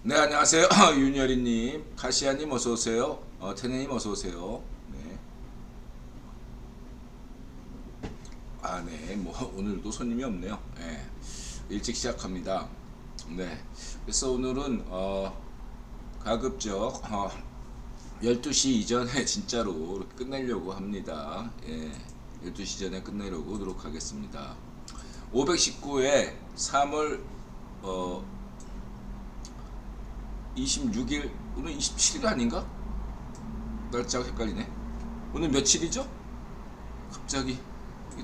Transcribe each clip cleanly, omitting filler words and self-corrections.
네, 안녕하세요. 윤여리님, 가시아님 어서오세요. 테네님 어서오세요. 네. 네, 뭐, 오늘도 손님이 없네요. 네, 일찍 시작합니다. 네. 그래서 오늘은, 가급적, 12시 이전에 진짜로 이렇게 끝내려고 합니다. 예, 12시 전에 끝내려고 노력하겠습니다. 519에 3월, 어, 26일, 오늘 27일 아닌가? 날짜가 헷갈리네. 오늘 며칠이죠? 갑자기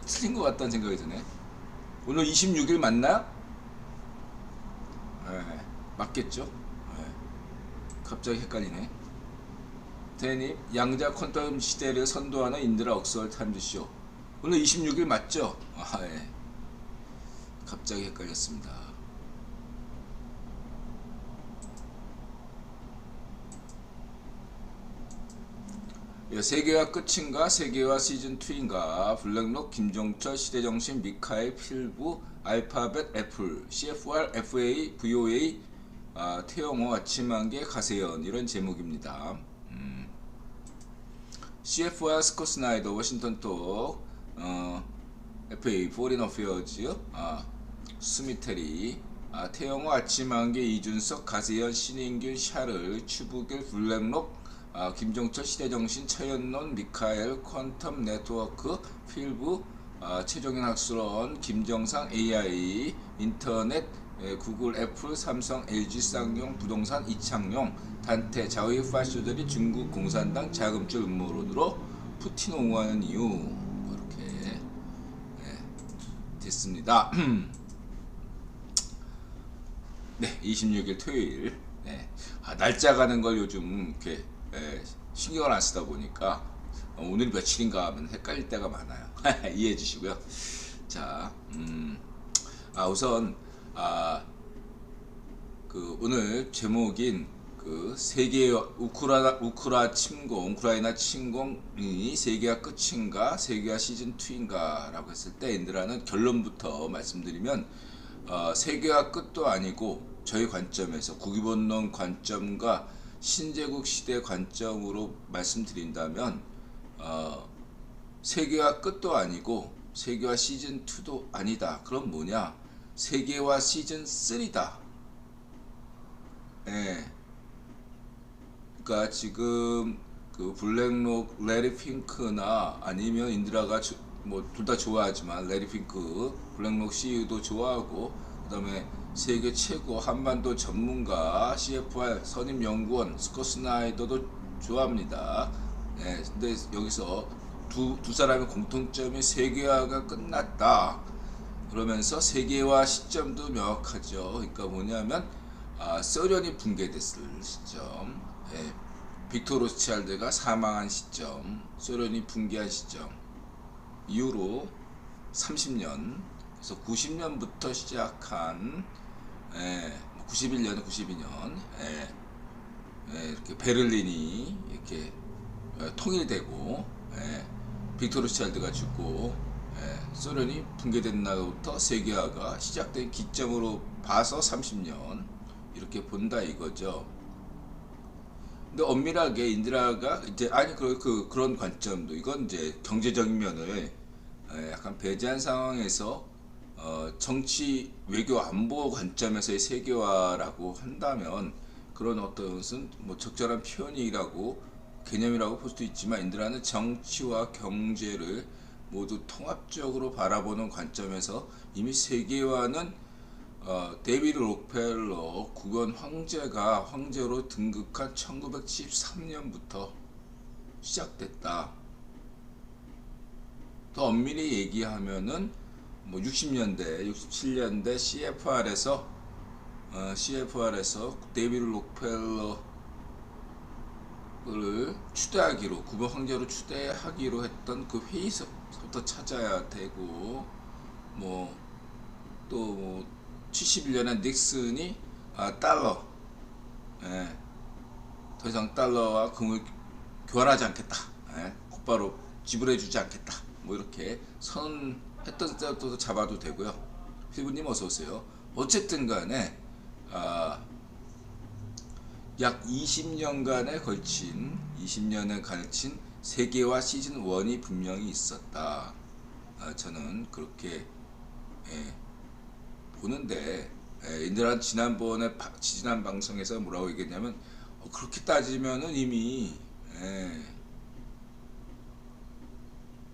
틀린 것 같다는 생각이 드네. 오늘 26일 맞나? 네, 맞겠죠? 네, 갑자기 헷갈리네. 대님, 양자 퀀텀 시대를 선도하는 인드라 억스월 타임즈쇼. 오늘 26일 맞죠? 예. 갑자기 헷갈렸습니다. 세계화 끝인가? 세계화 시즌2인가? 블랙록, 김종철, 시대정신, 미카엘, 필부, 알파벳, 애플, CFR, FA, VOA, 태영호, 아침한개, 가세연 이런 제목입니다. CFR, 스콧 스나이더, 워싱턴 톡, FA, Foreign Affairs, 스미테리, 태영호, 아침한개, 이준석, 가세연, 신인균, 샤를, 추부길, 블랙록, 김종철, 시대정신, 차연론, 미카엘, 퀀텀 네트워크, 필부, 최종현 학술원, 김정상, AI, 인터넷, 구글, 애플, 삼성, LG, 쌍용, 부동산, 이창용, 단태, 자위 파쇼들이 중국 공산당 자금줄 음모론으로 푸틴 옹호하는 이유, 뭐 이렇게 됐습니다. 네, 26일 토요일. 네. 날짜 가는 걸 요즘 이렇게 신경을 안 쓰다 보니까 오늘 며칠인가 하면 헷갈릴 때가 많아요. 이해해 주시고요. 자, 우선 그 오늘 제목인 그 세계 우크라이나 침공이 세계화 끝인가 세계화 시즌 2인가라고 했을 때 인드라는 결론부터 말씀드리면 세계화 끝도 아니고 저희 관점에서 국위본론 관점과 신제국 시대 관점으로 말씀드린다면 세계화 끝도 아니고 세계화 시즌 2도 아니다. 그럼 뭐냐? 세계화 시즌 3다. 예. 그러니까 지금 그 블랙록, 레리 핑크나 아니면 인드라가 뭐 둘 다 좋아하지만 레리 핑크, 블랙록 CEO도 좋아하고 그다음에 세계 최고 한반도 전문가 CFR 선임 연구원 스콧 스나이더도 좋아합니다. 예, 근데 여기서 두 사람의 공통점이 세계화가 끝났다. 그러면서 세계화 시점도 명확하죠. 그러니까 뭐냐면 소련이 붕괴됐을 시점, 예, 빅토 로스차일드가 사망한 시점, 소련이 붕괴한 시점 이후로 30년, 그래서 90년부터 시작한 91년, 92년 이렇게 베를린이 이렇게 통일되고 빅토르 차일드가 죽고 소련이 붕괴된 날부터 세계화가 시작된 기점으로 봐서 30년 이렇게 본다 이거죠. 근데 엄밀하게 인드라가 이제 그런 관점도 이건 이제 경제적인 면을 약간 배제한 상황에서 정치 외교 안보 관점에서의 세계화라고 한다면 그런 어떤 것은 뭐 적절한 표현이라고 개념이라고 볼 수도 있지만 인드라는 정치와 경제를 모두 통합적으로 바라보는 관점에서 이미 세계화는 데이비드 록펠러 국원 황제가 황제로 등극한 1973년부터 시작됐다. 더 엄밀히 얘기하면은 뭐 60년대, 67년대 CFR에서 데이비드 록펠러를 추대하기로 국원 황제로 추대하기로 했던 그 회의서부터 찾아야 되고 뭐 또 71년에 닉슨이 달러, 더 이상 달러와 금을 교환하지 않겠다, 곧바로 지불해주지 않겠다, 뭐 이렇게 선언했던 때부터 잡아도 되고요. 필부님 어서 오세요. 어쨌든 간에 약 20년간에 걸친 20년에 걸친 세계화 시즌 1이 분명히 있었다. 저는 그렇게 보는데, 인들한 지난번에 지난 방송에서 뭐라고 얘기했냐면, 그렇게 따지면은 이미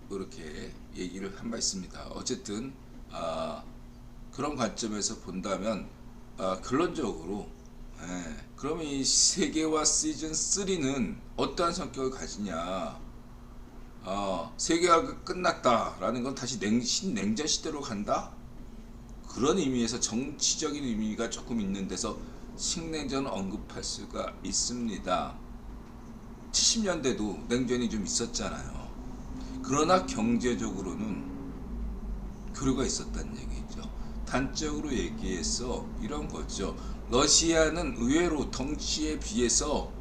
그렇게 얘기를 한 바 있습니다. 어쨌든 그런 관점에서 본다면 결론적으로 그러면 이 세계화 시즌 3는 어떠한 성격을 가지냐? 세계화가 끝났다라는 건 다시 신냉전 시대로 간다? 그런 의미에서 정치적인 의미가 조금 있는 데서 신냉전을 언급할 수가 있습니다. 70년대도 냉전이 좀 있었잖아요. 그러나 경제적으로는 교류가 있었다는 얘기죠. 단적으로 얘기해서 이런 거죠. 러시아는 의외로 덩치에 비해서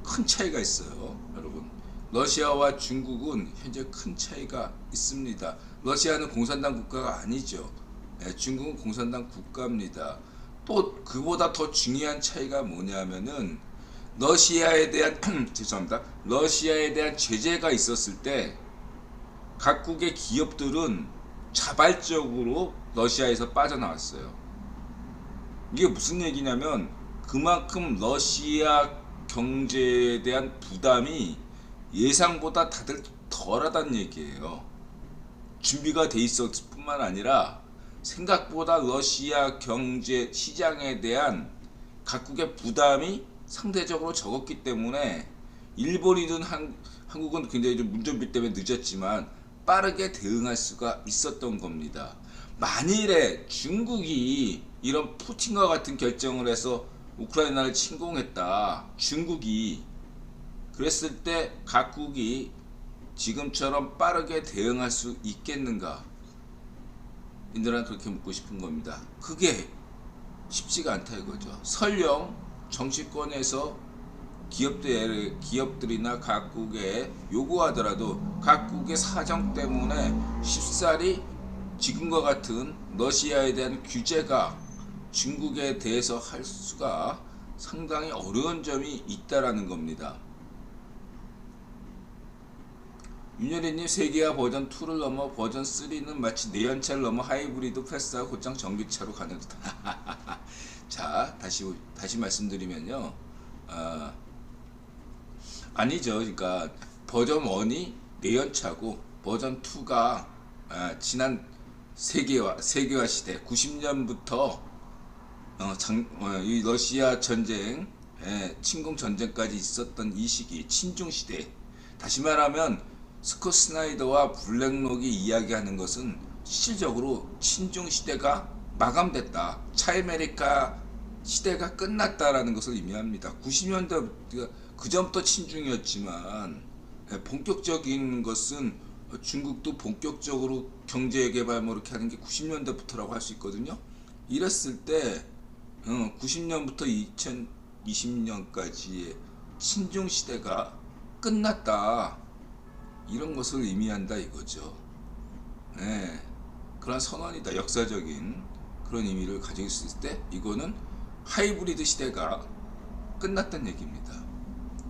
큰 차이가 있어요. 여러분, 러시아와 중국은 현재 큰 차이가 있습니다. 러시아는 공산당 국가가 아니죠. 중국은 공산당 국가입니다. 또 그보다 더 중요한 차이가 뭐냐면은 러시아에 대한 죄송합니다. 러시아에 대한 제재가 있었을 때 각국의 기업들은 자발적으로 러시아에서 빠져나왔어요. 이게 무슨 얘기냐면 그만큼 러시아 경제에 대한 부담이 예상보다 다들 덜하다는 얘기예요. 준비가 돼 있었을 뿐만 아니라 생각보다 러시아 경제 시장에 대한 각국의 부담이 상대적으로 적었기 때문에 일본이든 한국은 굉장히 좀 문전비 때문에 늦었지만 빠르게 대응할 수가 있었던 겁니다. 만일에 중국이 이런 푸틴과 같은 결정을 해서 우크라이나를 침공했다. 중국이 그랬을 때 각국이 지금처럼 빠르게 대응할 수 있겠는가? 인들은 그렇게 묻고 싶은 겁니다. 그게 쉽지가 않다 이거죠. 설령 정치권에서 기업들이나 각국에 요구하더라도 각국의 사정 때문에 쉽사리 지금과 같은 러시아에 대한 규제가 중국에 대해서 할 수가 상당히 어려운 점이 있다라는 겁니다. 윤여리님, 세계화 버전 2를 넘어 버전 3는 마치 내연차를 넘어 하이브리드 패스하고 곧장 전기차로 가는 듯한 자, 다시 말씀드리면요, 아니죠. 그러니까 버전 1이 내연차고 버전 2가 지난 세계화 시대 90년부터 이 러시아 전쟁, 침공 전쟁까지 있었던 이 시기 친중 시대. 다시 말하면 스콧 스나이더와 블랙록이 이야기하는 것은 실질적으로 친중 시대가 마감됐다. 차이메리카 시대가 끝났다라는 것을 의미합니다. 90년대 그 전부터 친중이었지만 본격적인 것은 중국도 본격적으로 경제개발 뭐 이렇게 하는 게 90년대부터라고 할 수 있거든요. 이랬을 때 90년부터 2020년까지의 친중 시대가 끝났다. 이런 것을 의미한다 이거죠. 그런 선언이다. 역사적인 그런 의미를 가지고 있을 때 이거는 하이브리드 시대가 끝났다는 얘기입니다.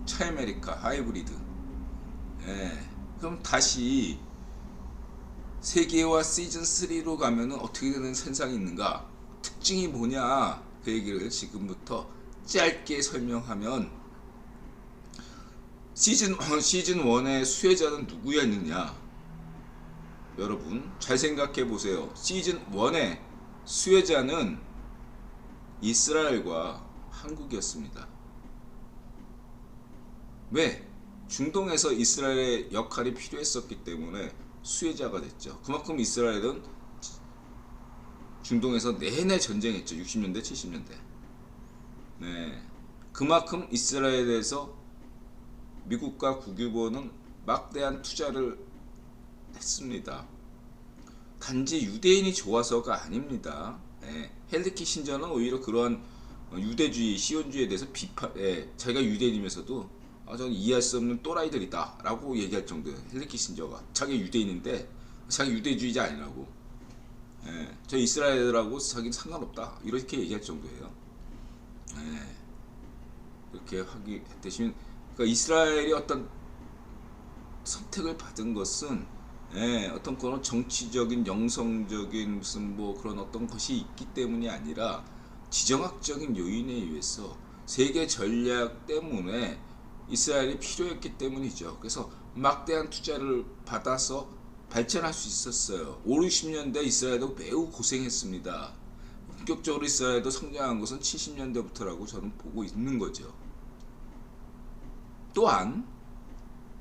차이메리카 하이브리드. 그럼 다시 세계화 시즌 3로 가면은 어떻게 되는 현상이 있는가? 특징이 뭐냐? 그 얘기를 지금부터 짧게 설명하면, 시즌 1의 수혜자는 누구였느냐? 여러분 잘 생각해 보세요. 시즌 1의 수혜자는 이스라엘과 한국이었습니다. 왜? 중동에서 이스라엘의 역할이 필요했었기 때문에 수혜자가 됐죠. 그만큼 이스라엘은 중동에서 내내 전쟁했죠. 60년대 70년대. 그만큼 이스라엘에서 미국과 국유보는 막대한 투자를 했습니다. 단지 유대인이 좋아서가 아닙니다. 헨리 키신저는 오히려 그러한 유대주의, 시온주의에 대해서 자기가 유대인이면서도 저는 이해할 수 없는 또라이들이다 라고 얘기할 정도예요. 헨리 키신저가 자기 유대인인데 자기 유대주의자 아니라고, 저 이스라엘하고 자기는 상관없다 이렇게 얘기할 정도예요. 그렇게 하기 했듯이, 그러니까 이스라엘이 어떤 선택을 받은 것은 어떤 그런 정치적인 영성적인 무슨 뭐 그런 어떤 것이 있기 때문이 아니라 지정학적인 요인에 의해서 세계 전략 때문에 이스라엘이 필요했기 때문이죠. 그래서 막대한 투자를 받아서 발전할 수 있었어요. 5, 60년대 이스라엘도 매우 고생했습니다. 본격적으로 이스라엘도 성장한 것은 70년대부터라고 저는 보고 있는 거죠. 또한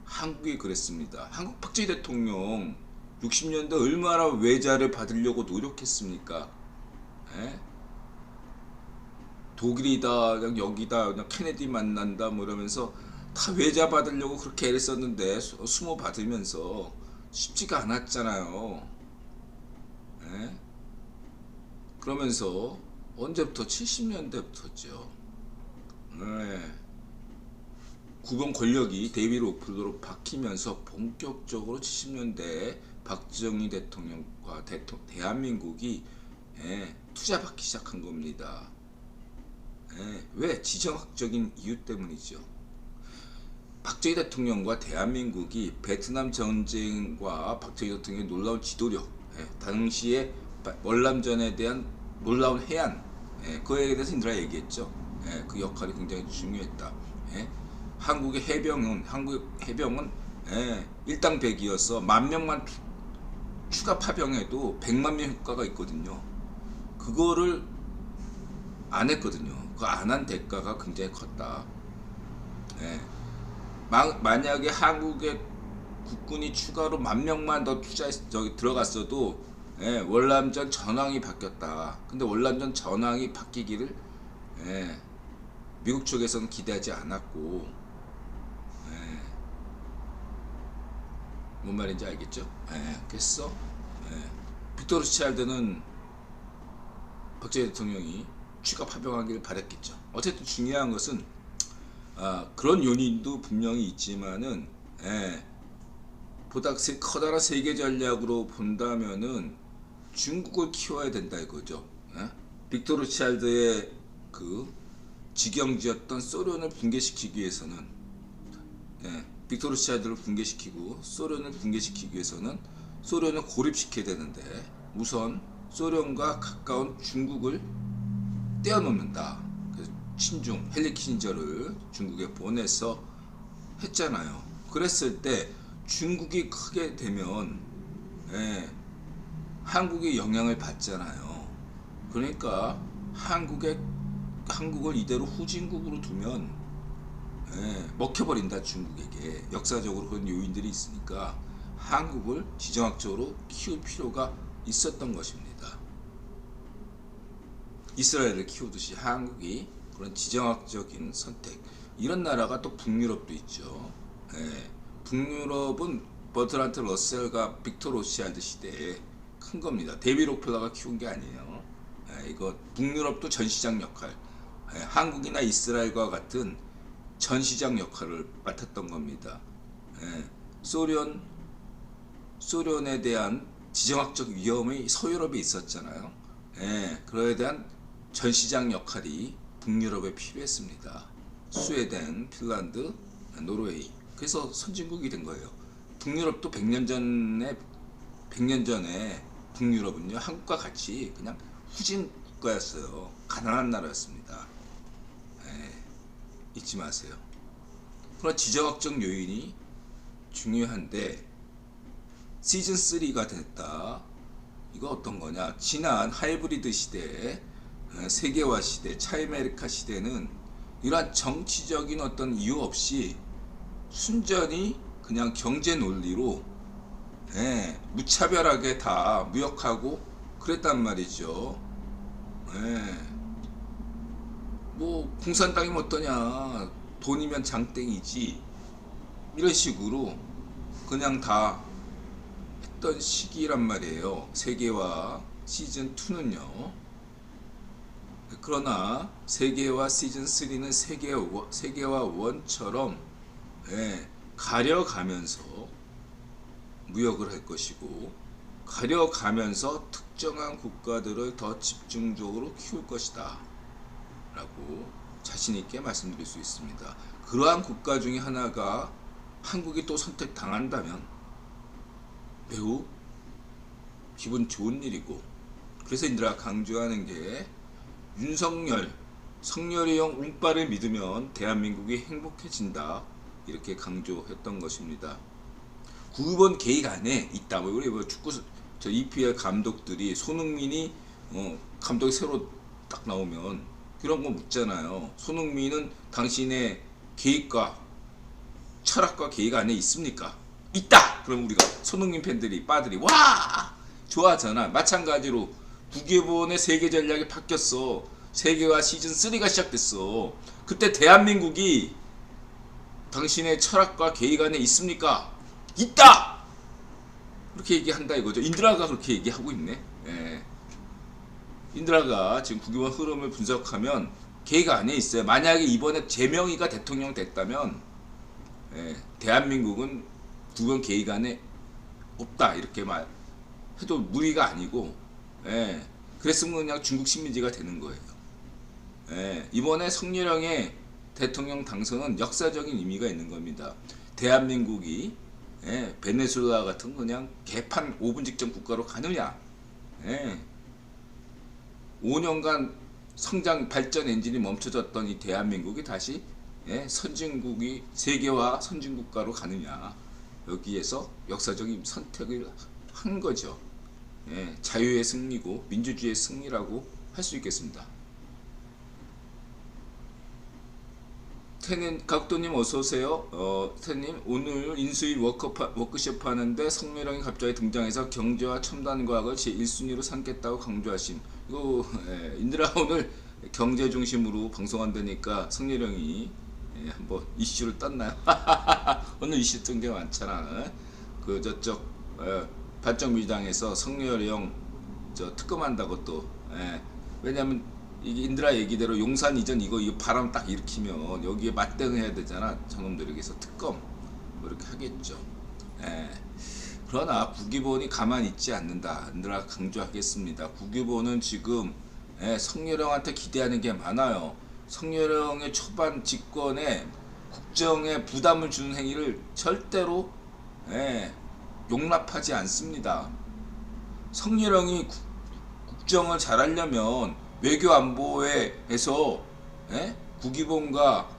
한국이 그랬습니다. 한국 박정희 대통령 60년대 얼마나 외자를 받으려고 노력했습니까? 에? 독일이다, 그냥 여기다, 그냥 케네디 만난다, 뭐 이러면서 다 외자 받으려고 그렇게 애를 썼는데 수모 받으면서 쉽지가 않았잖아요. 에? 그러면서 언제부터? 70년대부터죠. 구분 권력이 데이비드 로크필드로 바뀌면서 본격적으로 70년대에 박정희 대통령과 대한민국이 투자받기 시작한 겁니다. 왜? 지정학적인 이유 때문이죠. 박정희 대통령과 대한민국이 베트남 전쟁과 박정희 대통령의 놀라운 지도력, 당시에 월남전에 대한 놀라운 해안, 그에 대해서 인드라 얘기했죠. 그 역할이 굉장히 중요했다. 한국 해병은 일당백이어서 10,000명만 추가 파병해도 100만 명 효과가 있거든요. 그거를 안 했거든요. 그 안 한 대가가 굉장히 컸다. 만약에 한국의 국군이 추가로 10,000명만 더 들어갔어도 월남전 전황이 바뀌었다. 근데 월남전 전황이 바뀌기를 미국 쪽에서는 기대하지 않았고, 뭔 말인지 알겠죠? 그래서 빅토르 스차일드는 박정희 대통령이 추가 파병하기를 바랬겠죠. 어쨌든 중요한 것은 그런 요인도 분명히 있지만은 보다 커다란 세계 전략으로 본다면은 중국을 키워야 된다 이거죠. 빅토르 스차일드의 그 지경지였던 소련을 붕괴시키기 위해서는 빅토르 스차일드를 붕괴시키고 소련을 붕괴시키기 위해서는 소련을 고립시켜야 되는데 우선 소련과 가까운 중국을 떼어놓는다. 그래서 친중 헨리 키신저를 중국에 보내서 했잖아요. 그랬을 때 중국이 크게 되면 한국이 영향을 받잖아요. 그러니까 한국을 이대로 후진국으로 두면 먹혀버린다. 중국에게 역사적으로 그런 요인들이 있으니까 한국을 지정학적으로 키울 필요가 있었던 것입니다. 이스라엘을 키우듯이 한국이 그런 지정학적인 선택, 이런 나라가 또 북유럽도 있죠. 북유럽은 버트란트 러셀과 빅터 로스차일드 시대에 큰 겁니다. 데이비드 록펠러가 키운 게 아니에요. 이거 북유럽도 전시장 역할, 한국이나 이스라엘과 같은 전시장 역할을 맡았던 겁니다. 소련에 대한 지정학적 위험이 서유럽에 있었잖아요. 그에 대한 전시장 역할이 북유럽에 필요했습니다. 스웨덴, 핀란드, 노르웨이. 그래서 선진국이 된 거예요. 북유럽도 100년 전에 북유럽은요, 한국과 같이 그냥 후진 국가였어요. 가난한 나라였습니다. 잊지 마세요. 그런 지정학적 요인이 중요한데 시즌 3가 됐다. 이거 어떤 거냐? 지난 하이브리드 시대, 세계화 시대, 차이메리카 시대는 이러한 정치적인 어떤 이유 없이 순전히 그냥 경제 논리로 무차별하게 다 무역하고 그랬단 말이죠. 뭐 공산당이면 어떠냐, 돈이면 장땡이지, 이런 식으로 그냥 다 했던 시기란 말이에요. 세계화 시즌 2는요. 그러나 세계화 시즌 3는 세계화 1처럼 가려가면서 무역을 할 것이고, 가려가면서 특정한 국가들을 더 집중적으로 키울 것이다 라고 자신 있게 말씀드릴 수 있습니다. 그러한 국가 중에 하나가 한국이 또 선택당한다면 매우 기분 좋은 일이고, 그래서 인들아 강조하는 게 윤석열, 성렬이 형 운빨을 믿으면 대한민국이 행복해진다, 이렇게 강조했던 것입니다. 구번 계획 안에 있다. 우리 축구 저 EPL 감독들이 손흥민이 감독이 새로 딱 나오면 그런 거 묻잖아요. 손흥민은 당신의 계획과 철학과 계획 안에 있습니까? 있다! 그럼 우리가 손흥민 팬들이 빠들이 와! 좋아하잖아. 마찬가지로 구기본의 세계 전략이 바뀌었어. 세계화 시즌 3가 시작됐어. 그때 대한민국이 당신의 철학과 계획 안에 있습니까? 있다! 그렇게 얘기한다 이거죠. 인드라가 그렇게 얘기하고 있네. 예. 인드라가 지금 구기본 흐름을 분석하면 계획 안에 있어요. 만약에 이번에 제명이가 대통령 됐다면 대한민국은 구기본 계획 안에 없다, 이렇게 말해도 무리가 아니고, 그랬으면 그냥 중국 식민지가 되는 거예요. 이번에 성렬형의 대통령 당선은 역사적인 의미가 있는 겁니다. 대한민국이 베네수엘라 같은 그냥 개판 5분 직전 국가로 가느냐, 5년간 성장 발전 엔진이 멈춰졌던 이 대한민국이 다시 선진국이 세계화 선진국가로 가느냐, 여기에서 역사적인 선택을 한 거죠. 자유의 승리고 민주주의의 승리라고 할 수 있겠습니다. 태님, 각도님 어서오세요. 태님, 오늘 인수위 워크숍 하는데 성렬형이 갑자기 등장해서 경제와 첨단과학을 제1순위로 삼겠다고 강조하심. 이거 인드라 오늘 경제 중심으로 방송한다니까 성렬형이 한번 이슈를 떴나요? 오늘 이슈 뜬 게 많잖아. 그 저쪽 발전민주당에서 성렬형 저 특검한다고 또. 왜냐면 이게 인드라 얘기대로 용산 이전 이거 바람 딱 일으키면 여기에 맞대응해야 되잖아. 저놈들에게서 특검 뭐 이렇게 하겠죠. 그러나 구기본이 가만히 있지 않는다, 인드라 강조하겠습니다. 구기본은 지금 성렬형한테 기대하는 게 많아요. 성렬형의 초반 집권에 국정에 부담을 주는 행위를 절대로 용납하지 않습니다. 성렬형이 국정을 잘하려면 외교안보에서 구기본과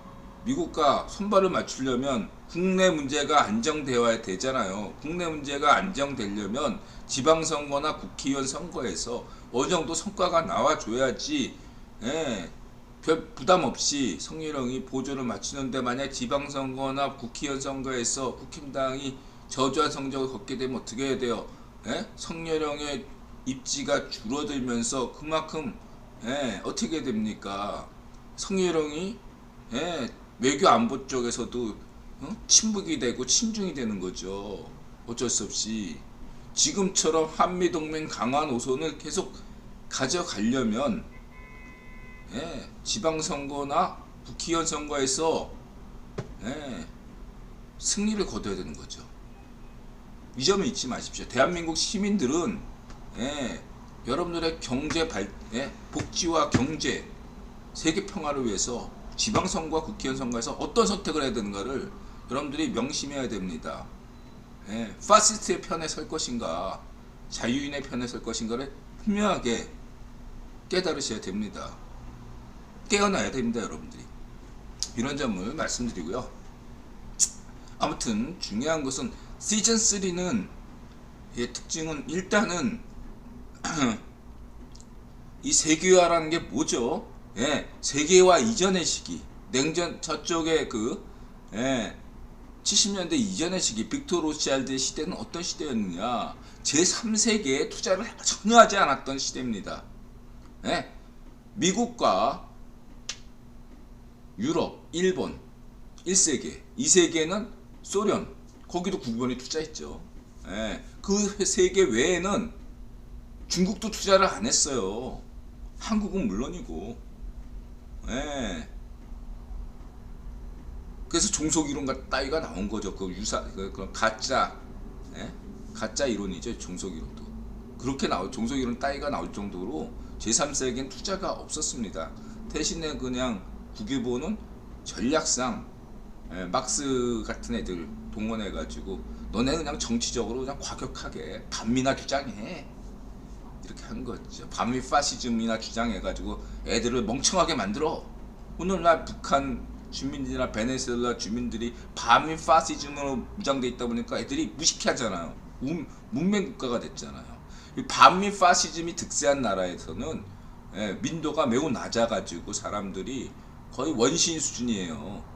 미국과 손발을 맞추려면 국내 문제가 안정되어야 되잖아요. 국내 문제가 안정되려면 지방선거나 국회의원 선거에서 어느 정도 성과가 나와줘야지 별 부담 없이 성렬형이 보조를 맞추는데, 만약 지방선거나 국회의원 선거에서 국힘당이 저조한 성적을 거두게 되면 어떻게 해야 돼요? 성렬형의 입지가 줄어들면서 그만큼 어떻게 됩니까? 성렬형이 외교 안보 쪽에서도 친북이 되고 친중이 되는 거죠. 어쩔 수 없이. 지금처럼 한미동맹 강화 노선을 계속 가져가려면 지방선거나 국회의원 선거에서 승리를 거둬야 되는 거죠. 이 점을 잊지 마십시오. 대한민국 시민들은 여러분들의 복지와 경제, 세계 평화를 위해서 지방선거와 국회의원 선거에서 어떤 선택을 해야 되는가를 여러분들이 명심해야 됩니다. 파시스트의 편에 설 것인가, 자유인의 편에 설 것인가를 분명하게 깨달으셔야 됩니다. 깨어나야 됩니다, 여러분들이. 이런 점을 말씀드리고요. 아무튼 중요한 것은 시즌3는 특징은 일단은 이 세계화라는 게 뭐죠? 세계화 이전의 시기, 냉전 저쪽에 70년대 이전의 시기, 빅토르 로스차일드의 시대는 어떤 시대였느냐? 제3세계에 투자를 전혀 하지 않았던 시대입니다. 미국과 유럽, 일본 1세계, 2세계는 소련, 거기도 구기본이 투자했죠. 그 세계 외에는 중국도 투자를 안 했어요. 한국은 물론이고. 그래서 종속 이론 따위가 나온 거죠. 그 그런 가짜 이론이죠. 종속 이론도 그렇게 종속 이론 따위가 나올 정도로 제3세계는 투자가 없었습니다. 대신에 그냥 국유보는 전략상 막스 같은 애들 동원해가지고 너네 그냥 정치적으로 그냥 과격하게 반미나 주장해 이렇게 한 거죠. 반미 파시즘이나 주장해가지고 애들을 멍청하게 만들어. 오늘날 북한 주민들이나 베네수엘라 주민들이 반미 파시즘으로 무장돼 있다 보니까 애들이 무식해하잖아요. 문명 국가가 됐잖아요. 이 반미 파시즘이 득세한 나라에서는 민도가 매우 낮아가지고 사람들이 거의 원시인 수준이에요.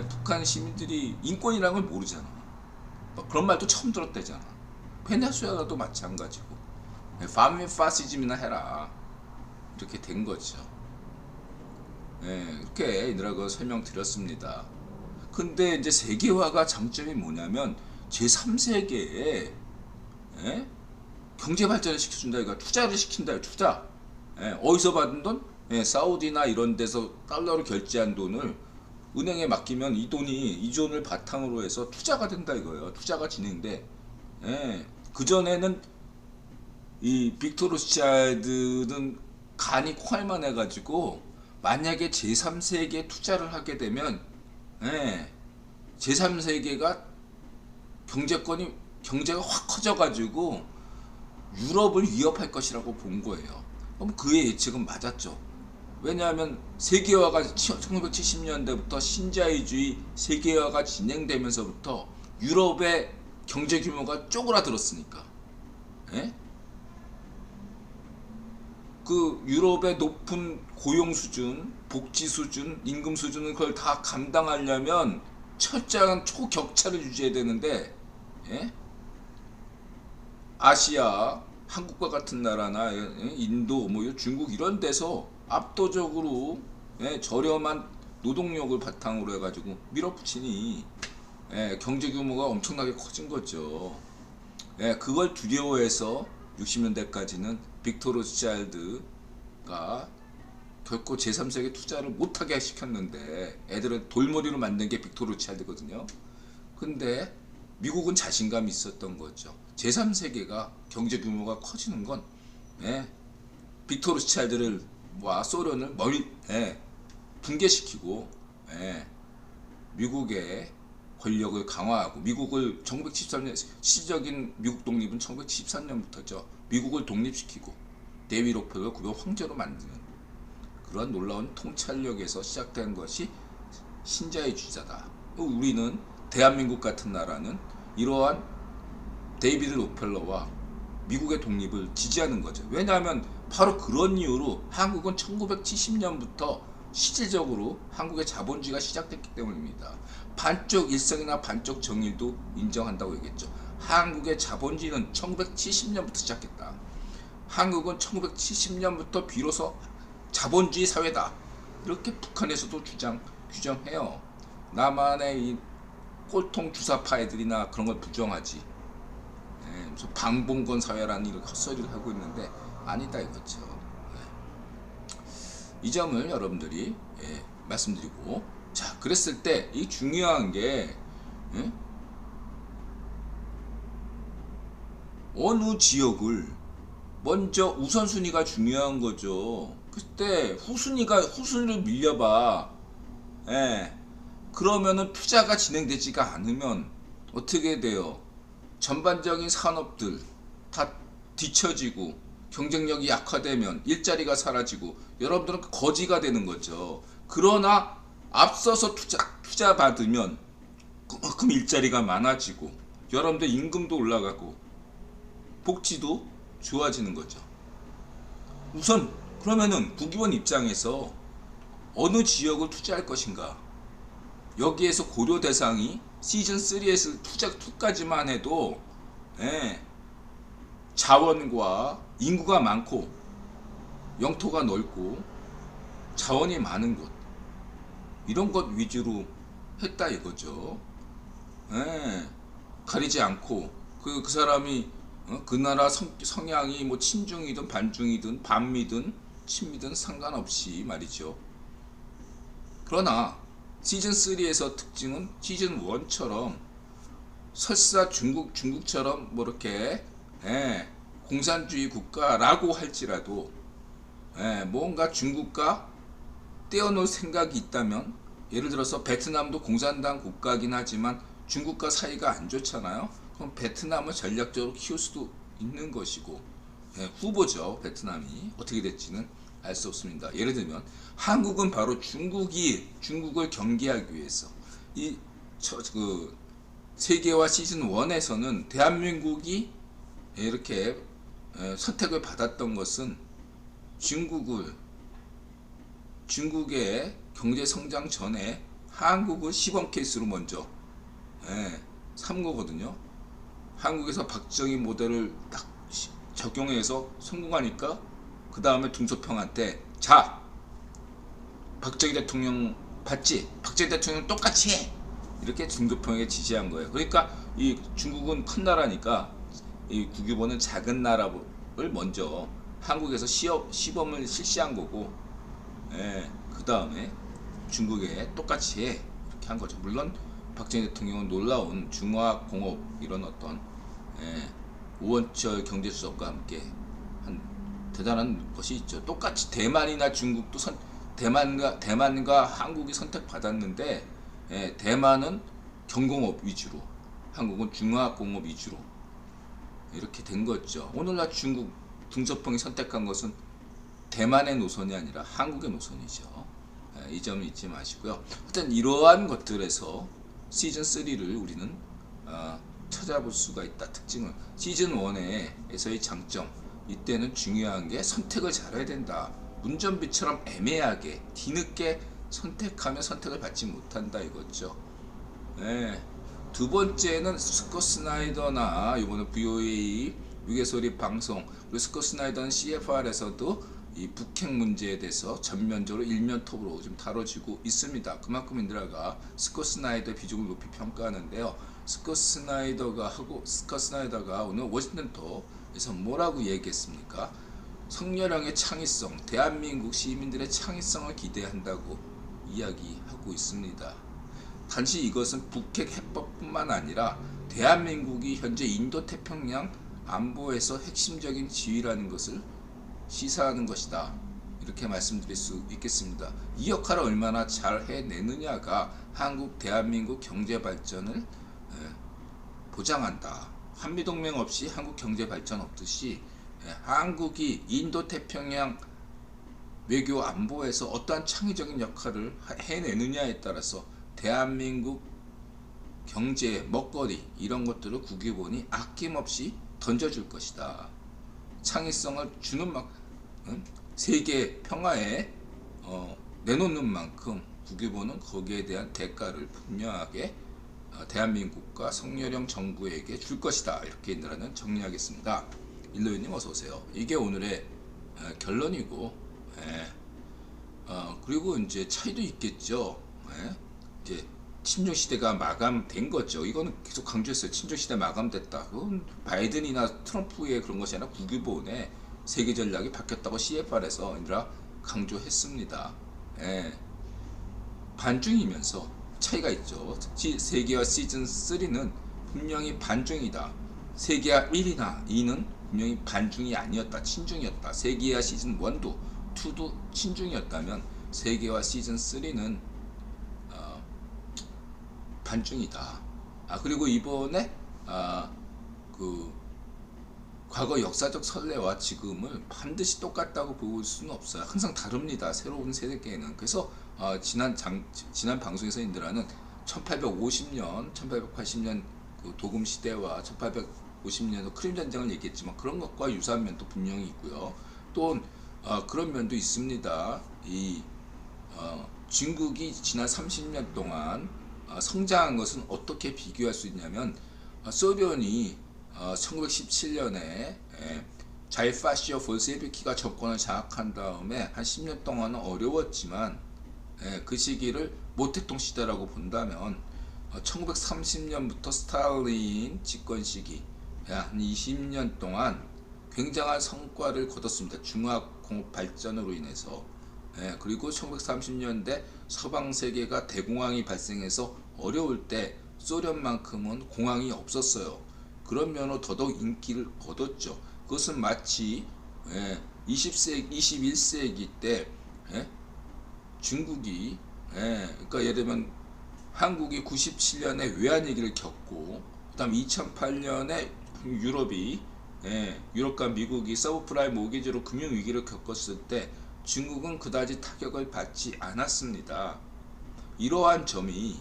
북한 시민들이 인권이라는 걸 모르잖아. 그런 말도 처음 들었대잖아. 베네수엘라도 마찬가지고. 반미 파시즘이나 해라. 이렇게 된 거죠. 이렇게 이라고 설명드렸습니다. 근데 이제 세계화가 장점이 뭐냐면 제3세계에 경제 발전을 시켜준다. 이거 투자를 시킨다. 투자. 어디서 받은 돈? 사우디나 이런 데서 달러로 결제한 돈을 은행에 맡기면 이 돈이 이 돈을 바탕으로 해서 투자가 된다 이거예요. 투자가 진행돼. 그 전에는 이 빅토르 스차일드는 간이 콩알만 해가지고 만약에 제3세계에 투자를 하게 되면 제3세계가 경제가 확 커져가지고 유럽을 위협할 것이라고 본 거예요. 그럼 그의 예측은 맞았죠. 왜냐하면 세계화가 1970년대부터 신자유주의 세계화가 진행되면서부터 유럽의 경제 규모가 쪼그라들었으니까. 그 유럽의 높은 고용 수준, 복지 수준, 임금 수준을 그걸 다 감당하려면 철저한 초격차를 유지해야 되는데 아시아, 한국과 같은 나라나 인도, 뭐 중국 이런 데서 압도적으로 저렴한 노동력을 바탕으로 해가지고 밀어붙이니 경제 규모가 엄청나게 커진 거죠. 그걸 두려워해서 60년대까지는 빅토르 스차일드가 결코 제3세계 투자를 못하게 시켰는데 애들을 돌머리로 만든 게 빅토르 스차일드거든요. 근데 미국은 자신감이 있었던 거죠. 제3세계가 경제 규모가 커지는 건 빅토르 스차일드를 와 소련을 붕괴시키고 미국의 권력을 강화하고 미국을 1973년 시적인 미국 독립은 1973년부터죠. 미국을 독립시키고 데이비 록펠러 국의 황제로 만드는 그런 놀라운 통찰력에서 시작된 것이 신자유주의자다. 우리는 대한민국 같은 나라는 이러한 데이비드 록펠러와 미국의 독립을 지지하는 거죠. 왜냐하면 바로 그런 이유로 한국은 1970년부터 실질적으로 한국의 자본주의가 시작됐기 때문입니다. 반쪽 일성이나 반쪽 정의도 인정한다고 얘기했죠. 한국의 자본주의는 1970년부터 시작했다. 한국은 1970년부터 비로소 자본주의 사회다. 이렇게 북한에서도 규정해요. 남한의 이 꼴통 주사파애들이나 그런 걸 부정하지. 방봉건 사회라는 이런 헛소리를 하고 있는데 아니다 이거죠. 이 점을 여러분들이 말씀드리고, 자 그랬을 때 이 중요한 게 어느 지역을 먼저 우선순위가 중요한 거죠. 그때 후순위를 밀려봐. 그러면은 투자가 진행되지가 않으면 어떻게 돼요? 전반적인 산업들 다 뒤처지고 경쟁력이 약화되면 일자리가 사라지고 여러분들은 거지가 되는 거죠. 그러나 앞서서 투자 받으면 그만큼 일자리가 많아지고 여러분들 임금도 올라가고 복지도 좋아지는 거죠. 우선 그러면은 국유원 입장에서 어느 지역을 투자할 것인가, 여기에서 고려 대상이 시즌 3에서 투자 2까지만 해도 자원과 인구가 많고 영토가 넓고 자원이 많은 곳, 이런 것 위주로 했다 이거죠. 가리지 않고 그 사람이 그 나라 성향이 뭐 친중이든 반중이든 반미든 친미든 상관없이 말이죠. 그러나 시즌 3에서 특징은 시즌 1처럼 설사 중국처럼 뭐 이렇게 공산주의 국가라고 할지라도 뭔가 중국과 떼어놓을 생각이 있다면, 예를 들어서 베트남도 공산당 국가긴 하지만 중국과 사이가 안 좋잖아요. 그럼 베트남을 전략적으로 키울 수도 있는 것이고, 후보죠. 베트남이 어떻게 될지는 알 수 없습니다. 예를 들면 한국은 바로 중국을 경계하기 위해서 그 세계화 시즌 1에서는 대한민국이 이렇게 선택을 받았던 것은 중국의 경제 성장 전에 한국을 시범 케이스로 먼저 삼은 거거든요. 한국에서 박정희 모델을 딱 적용해서 성공하니까 그 다음에 둥소평한테 자, 박정희 대통령 봤지? 박정희 대통령 똑같이 해! 이렇게 둥소평에게 지시한 거예요. 그러니까 이 중국은 큰 나라니까 이 국유보는 작은 나라를 먼저 한국에서 시범을 실시한 거고, 그 다음에 중국에 똑같이 해 이렇게 한 거죠. 물론 박정희 대통령은 놀라운 중화공업 이런 어떤 우원철 경제수석과 함께 한 대단한 것이 있죠. 똑같이 대만이나 중국도 대만과 한국이 선택받았는데, 대만은 경공업 위주로, 한국은 중화공업 위주로 이렇게 된 거죠. 오늘날 중국 둥소평이 선택한 것은 대만의 노선이 아니라 한국의 노선이죠. 이 점을 잊지 마시고요. 일단 이러한 것들에서 시즌 3를 우리는 찾아볼 수가 있다. 특징은 시즌 1에서의 장점, 이때는 중요한 게 선택을 잘해야 된다. 운전비처럼 애매하게 뒤늦게 선택하면 선택을 받지 못한다 이거죠. 두 번째는 스콧 스나이더나 이번에 VOA 유괴소리 방송, 우리 스콧 스나이더는 CFR에서도 이 북핵 문제에 대해서 전면적으로 일면톱으로 좀 다뤄지고 있습니다. 그만큼 인드라가 스콧 스나이더 비중을 높이 평가하는데요. 스콧 스나이더가 오늘 워싱턴포에서 뭐라고 얘기했습니까? 성렬형의 창의성, 대한민국 시민들의 창의성을 기대한다고 이야기하고 있습니다. 단지 이것은 북핵 해법뿐만 아니라 대한민국이 현재 인도태평양 안보에서 핵심적인 지위라는 것을 시사하는 것이다. 이렇게 말씀드릴 수 있겠습니다. 이 역할을 얼마나 잘 해내느냐가 한국 대한민국 경제 발전을 보장한다. 한미동맹 없이 한국 경제 발전 없듯이 한국이 인도태평양 외교 안보에서 어떠한 창의적인 역할을 해내느냐에 따라서 대한민국 경제, 먹거리 이런 것들을 국유본이 아낌없이 던져줄 것이다. 창의성을 주는 만큼 세계 평화에 내놓는 만큼 국유본은 거기에 대한 대가를 분명하게 대한민국과 성렬형 정부에게 줄 것이다. 이렇게 인드라는 정리하겠습니다. 일로이님 어서 오세요. 이게 오늘의 결론이고, 그리고 이제 차이도 있겠죠. 이제 친중 시대가 마감된 거죠. 이거는 계속 강조했어요. 친중 시대 마감됐다. 그건 바이든이나 트럼프의 그런 것이 아니라 국유본의 세계 전략이 바뀌었다고 CFR에서 인드라 강조했습니다. 반중이면서 차이가 있죠. 세계화 시즌 3는 분명히 반중이다. 세계화 1이나 2는 분명히 반중이 아니었다. 친중이었다. 세계화 시즌 1도 2도 친중이었다면 세계화 시즌 3는 반중이다. 그리고 이번에 그 과거 역사적 선례와 지금을 반드시 똑같다고 볼 수는 없어요. 항상 다릅니다. 새로운 세대계에는. 그래서 지난 방송에서 인드라는 1850년, 1880년 그 도금 시대와 1850년도 크림 전쟁을 얘기했지만 그런 것과 유사한 면도 분명히 있고요. 또 그런 면도 있습니다. 중국이 지난 30년 동안 성장한 것은 어떻게 비교할 수 있냐면, 소련이 1917년에 자이파시오 볼셰비키가 정권을 장악한 다음에 한 10년 동안은 어려웠지만, 그 시기를 모택동 시대라고 본다면 1930년부터 스탈린 집권 시기 한 20년 동안 굉장한 성과를 거뒀습니다. 중화공업 발전으로 인해서. 그리고 1930년대 서방 세계가 대공황이 발생해서 어려울 때 소련만큼은 공황이 없었어요. 그런 면으로 더더욱 인기를 얻었죠. 그것은 마치 21세기 때 중국이 그러니까 예를 들면 한국이 97년에 외환위기를 겪고 그다음 2008년에 유럽이 유럽과 미국이 서브프라임 모기지로 금융위기를 겪었을 때 중국은 그다지 타격을 받지 않았습니다. 이러한 점이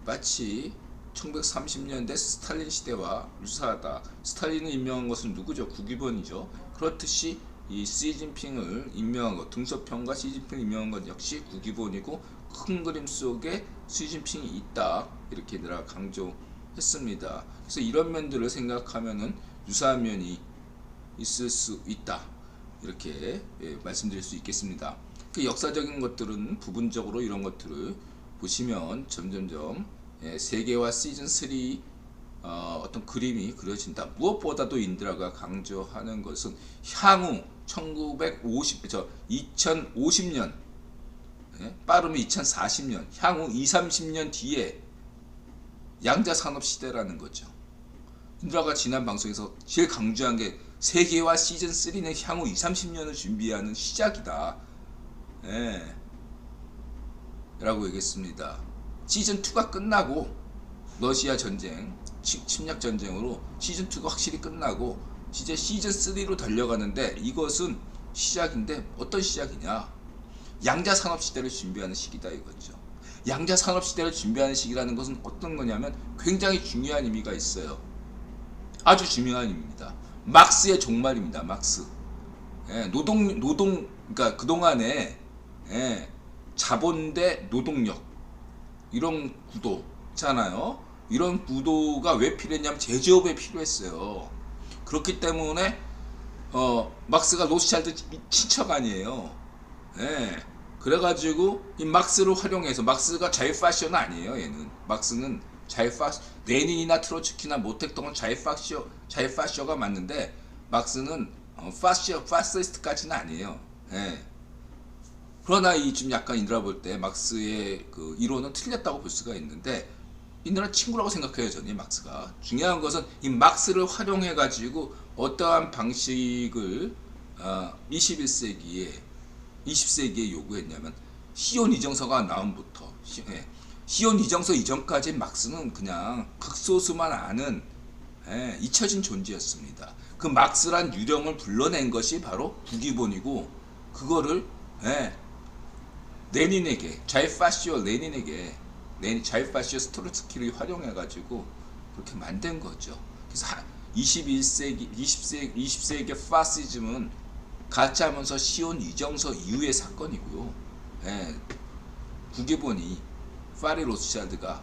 마치 1930년대 스탈린 시대와 유사하다. 스탈린을 임명한 것은 누구죠? 국위원이죠. 그렇듯이 이 시진핑을 임명한 것, 등소평과 시진핑을 임명한 것 역시 국위원이고 큰 그림 속에 시진핑이 있다. 이렇게 내가 강조했습니다. 그래서 이런 면들을 생각하면은 유사한 면이 있을 수 있다. 이렇게 말씀드릴 수 있겠습니다. 그 역사적인 것들은 부분적으로 이런 것들을 보시면 점점점 세계화 시즌 3 어떤 그림이 그려진다. 무엇보다도 인드라가 강조하는 것은 향후 2050년 빠르면 2040년 향후 20-30년 뒤에 양자 산업 시대라는 거죠. 인드라가 지난 방송에서 제일 강조한 게 세계화 시즌 3는 향후 20-30년을 준비하는 시작이다. 라고 얘기했습니다. 시즌 2가 끝나고 러시아 전쟁, 침략 전쟁으로 시즌 2가 확실히 끝나고 이제 시즌 3로 달려가는데 이것은 시작인데 어떤 시작이냐? 양자 산업 시대를 준비하는 시기다 이거죠. 양자 산업 시대를 준비하는 시기라는 것은 어떤 거냐면 굉장히 중요한 의미가 있어요. 아주 중요한 의미입니다. 막스의 종말입니다. 막스. 그러니까 그동안에 자본 대 노동력 이런 구도 있잖아요. 이런 구도가 왜 필요했냐면 제조업에 필요했어요. 그렇기 때문에 막스가 로스차일드 친척 아니에요. 그래가지고 이 막스를 활용해서 막스가 자유파시오는 아니에요. 얘는 막스는 레닌이나 트로츠키나 모택동은 자유파시오가 맞는데 막스는 파시스트까지는 아니에요. 그러나 이 좀 약간 인드라 볼 때 막스의 그 이론은 틀렸다고 볼 수가 있는데 인드라 친구라고 생각해요. 저는 막스가. 중요한 것은 이 막스를 활용해 가지고 어떠한 방식을 20세기에 요구했냐면 시온 이정서가 나옴부터 시온 이정서 이전까지 막스는 그냥 극소수만 아는 잊혀진 존재였습니다. 그 막스란 유령을 불러낸 것이 바로 국위본이고 그거를 레닌에게 자유파시오 스토르츠키를 활용해가지고 그렇게 만든 거죠. 그래서 20세기의 파시즘은 가짜면서 시온 이정서 이후의 사건이고요. 국위본이 파리 로스차일드가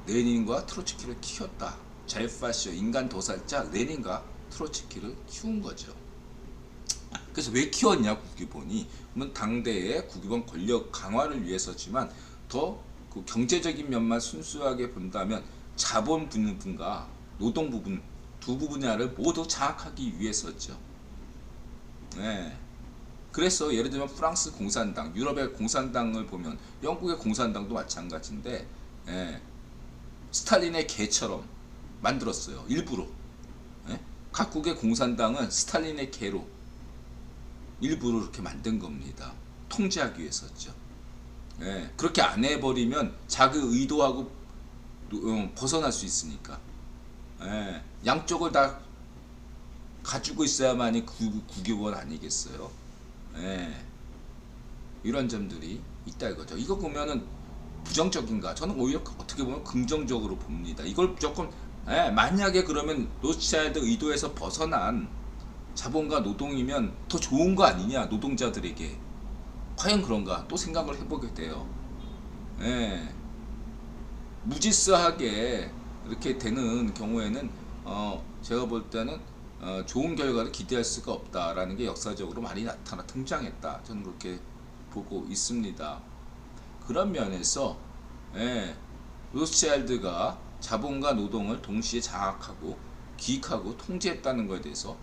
레닌과 트로츠키를 키웠다. 자유파시오 인간 도살자 레닌과 트로츠키를 키운 거죠. 그래서 왜 키웠냐 국위본이? 그러면 당대의 국위본 권력 강화를 위해서지만 더 그 경제적인 면만 순수하게 본다면 자본 부분과 노동 부분 두 분야를 모두 장악하기 위해서죠. 그래서 예를 들면 프랑스 공산당, 유럽의 공산당을 보면 영국의 공산당도 마찬가지인데 스탈린의 개처럼 만들었어요. 일부러. 각국의 공산당은 스탈린의 개로 일부러 이렇게 만든 겁니다. 통제하기 위해서죠. 그렇게 안 해버리면 자기 의도하고 벗어날 수 있으니까. 양쪽을 다 가지고 있어야만이 국위원 아니겠어요? 이런 점들이 있다 이거죠. 이거 보면은 부정적인가? 저는 오히려 어떻게 보면 긍정적으로 봅니다. 이걸 무조건 만약에 그러면 로스차일드 의도에서 벗어난 자본과 노동이면 더 좋은 거 아니냐 노동자들에게. 과연 그런가 또 생각을 해보게 돼요. 무질서하게 이렇게 되는 경우에는 제가 볼 때는 좋은 결과를 기대할 수가 없다라는 게 역사적으로 많이 등장했다. 저는 그렇게 보고 있습니다. 그런 면에서 로스차일드가 자본과 노동을 동시에 장악하고 기익하고 통제했다는 것에 대해서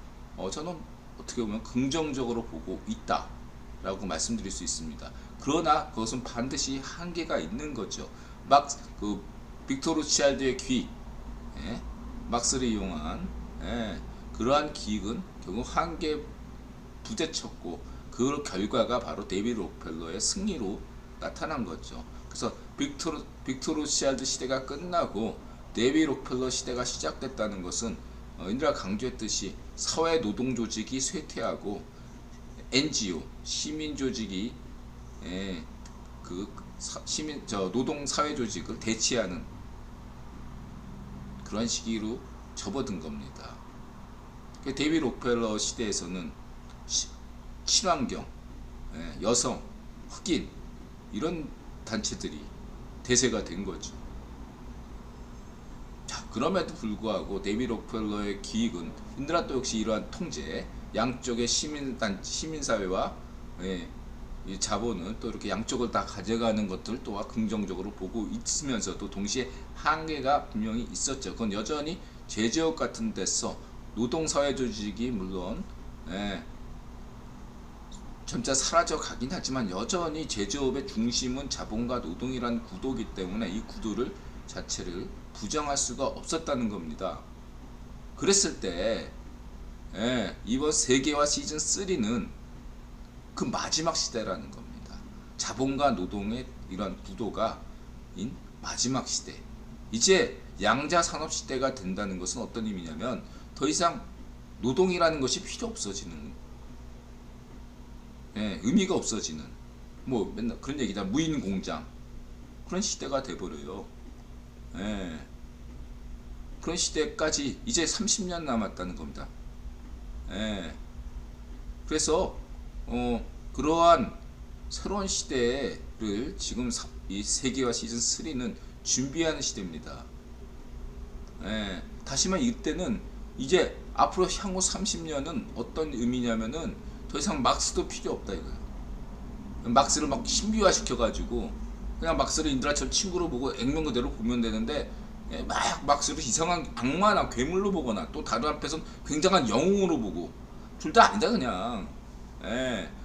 저는 어떻게 보면 긍정적으로 보고 있다라고 말씀드릴 수 있습니다. 그러나 그것은 반드시 한계가 있는 거죠. 빅토 로스차일드의 기익, 막스를 이용한 그러한 기익은 결국 부대쳤고 그 결과가 바로 데이비드 록펠러의 승리로 나타난 거죠. 그래서 빅토르시아드 시대가 끝나고 데이비드 록펠러 시대가 시작됐다는 것은 인드라 강조했듯이 사회 노동 조직이 쇠퇴하고 NGO 시민 조직이 노동 사회 조직을 대체하는 그런 시기로 접어든 겁니다. 데이비드 록펠러 시대에서는 친환경, 여성, 흑인 이런 단체들이 대세가 된 거죠. 자, 그럼에도 불구하고 데이비드 록펠러의 기획은 인드라 또 역시 이러한 통제, 양쪽의 시민사회와 이 자본은 또 이렇게 양쪽을 다 가져가는 것들 또한 긍정적으로 보고 있으면서도 동시에 한계가 분명히 있었죠. 그건 여전히 제조업 같은 데서 노동사회 조직이 물론 점차 사라져 가긴 하지만 여전히 제조업의 중심은 자본과 노동이라는 구도이기 때문에 이 구도를 자체를 부정할 수가 없었다는 겁니다. 그랬을 때 이번 세계화 시즌 3는 그 마지막 시대라는 겁니다. 자본과 노동의 이런 구도가 인 마지막 시대. 이제 양자 산업 시대가 된다는 것은 어떤 의미냐면 더 이상 노동이라는 것이 필요 없어지는, 의미가 없어지는, 뭐 맨날 그런 얘기다, 무인 공장 그런 시대가 돼버려요. 그런 시대까지 이제 30년 남았다는 겁니다. 그래서 그러한 새로운 시대를 지금 이 세계화 시즌 3는 준비하는 시대입니다. 다시 말해 이때는 이제 앞으로 향후 30년은 어떤 의미냐면은 더 이상 막스도 필요 없다 이거예요. 막스를 막 신비화 시켜가지고 그냥 막스를 인드라처럼 친구로 보고 액면 그대로 보면 되는데 막 막스를 이상한 악마나 괴물로 보거나 또 다른 앞에서는 굉장한 영웅으로 보고 둘 다 아니다 그냥.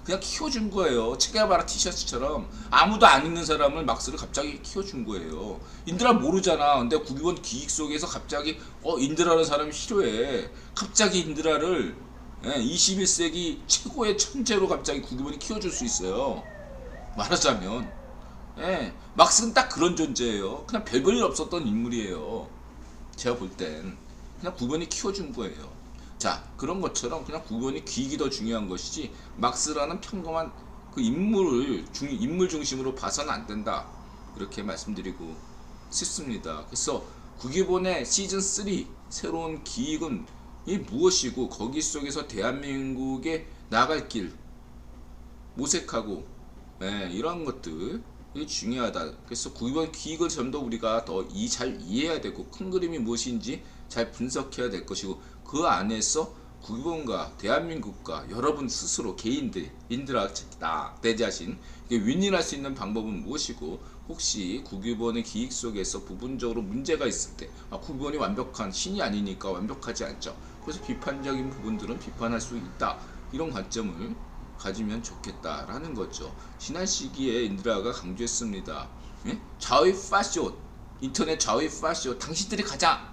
그냥 키워준 거예요. 체게바라 티셔츠처럼 아무도 안 입는 사람을 막스를 갑자기 키워준 거예요. 인드라 모르잖아. 근데 국유원 기획 속에서 갑자기 인드라라는 사람이 필요해. 갑자기 인드라를 21세기 최고의 천재로 갑자기 국유원이 키워줄 수 있어요. 말하자면 막스는 딱 그런 존재예요. 그냥 별볼일 없었던 인물이에요. 제가 볼 땐 그냥 국유원이 키워준 거예요. 자, 그런 것처럼 그냥 국유원이 기익이 더 중요한 것이지 막스라는 평범한 그 인물 중심으로 봐서는 안 된다. 이렇게 말씀드리고 싶습니다. 그래서 국유원의 시즌 3 새로운 기익은 이 무엇이고 거기 속에서 대한민국의 나갈 길 모색하고 이런 것들이 중요하다. 그래서 국유원 기익을 좀 더 우리가 더 잘 이해해야 되고 큰 그림이 무엇인지 잘 분석해야 될 것이고 그 안에서 국유원과 대한민국과 여러분 스스로 개인들 인드라 내 자신 윈윈할 수 있는 방법은 무엇이고 혹시 국유원의 기익 속에서 부분적으로 문제가 있을 때 국유원이 완벽한 신이 아니니까 완벽하지 않죠. 그래서 비판적인 부분들은 비판할 수 있다. 이런 관점을 가지면 좋겠다라는 거죠. 지난 시기에 인드라가 강조했습니다. 좌의 파쇼, 인터넷 좌의 파쇼, 당신들이 가장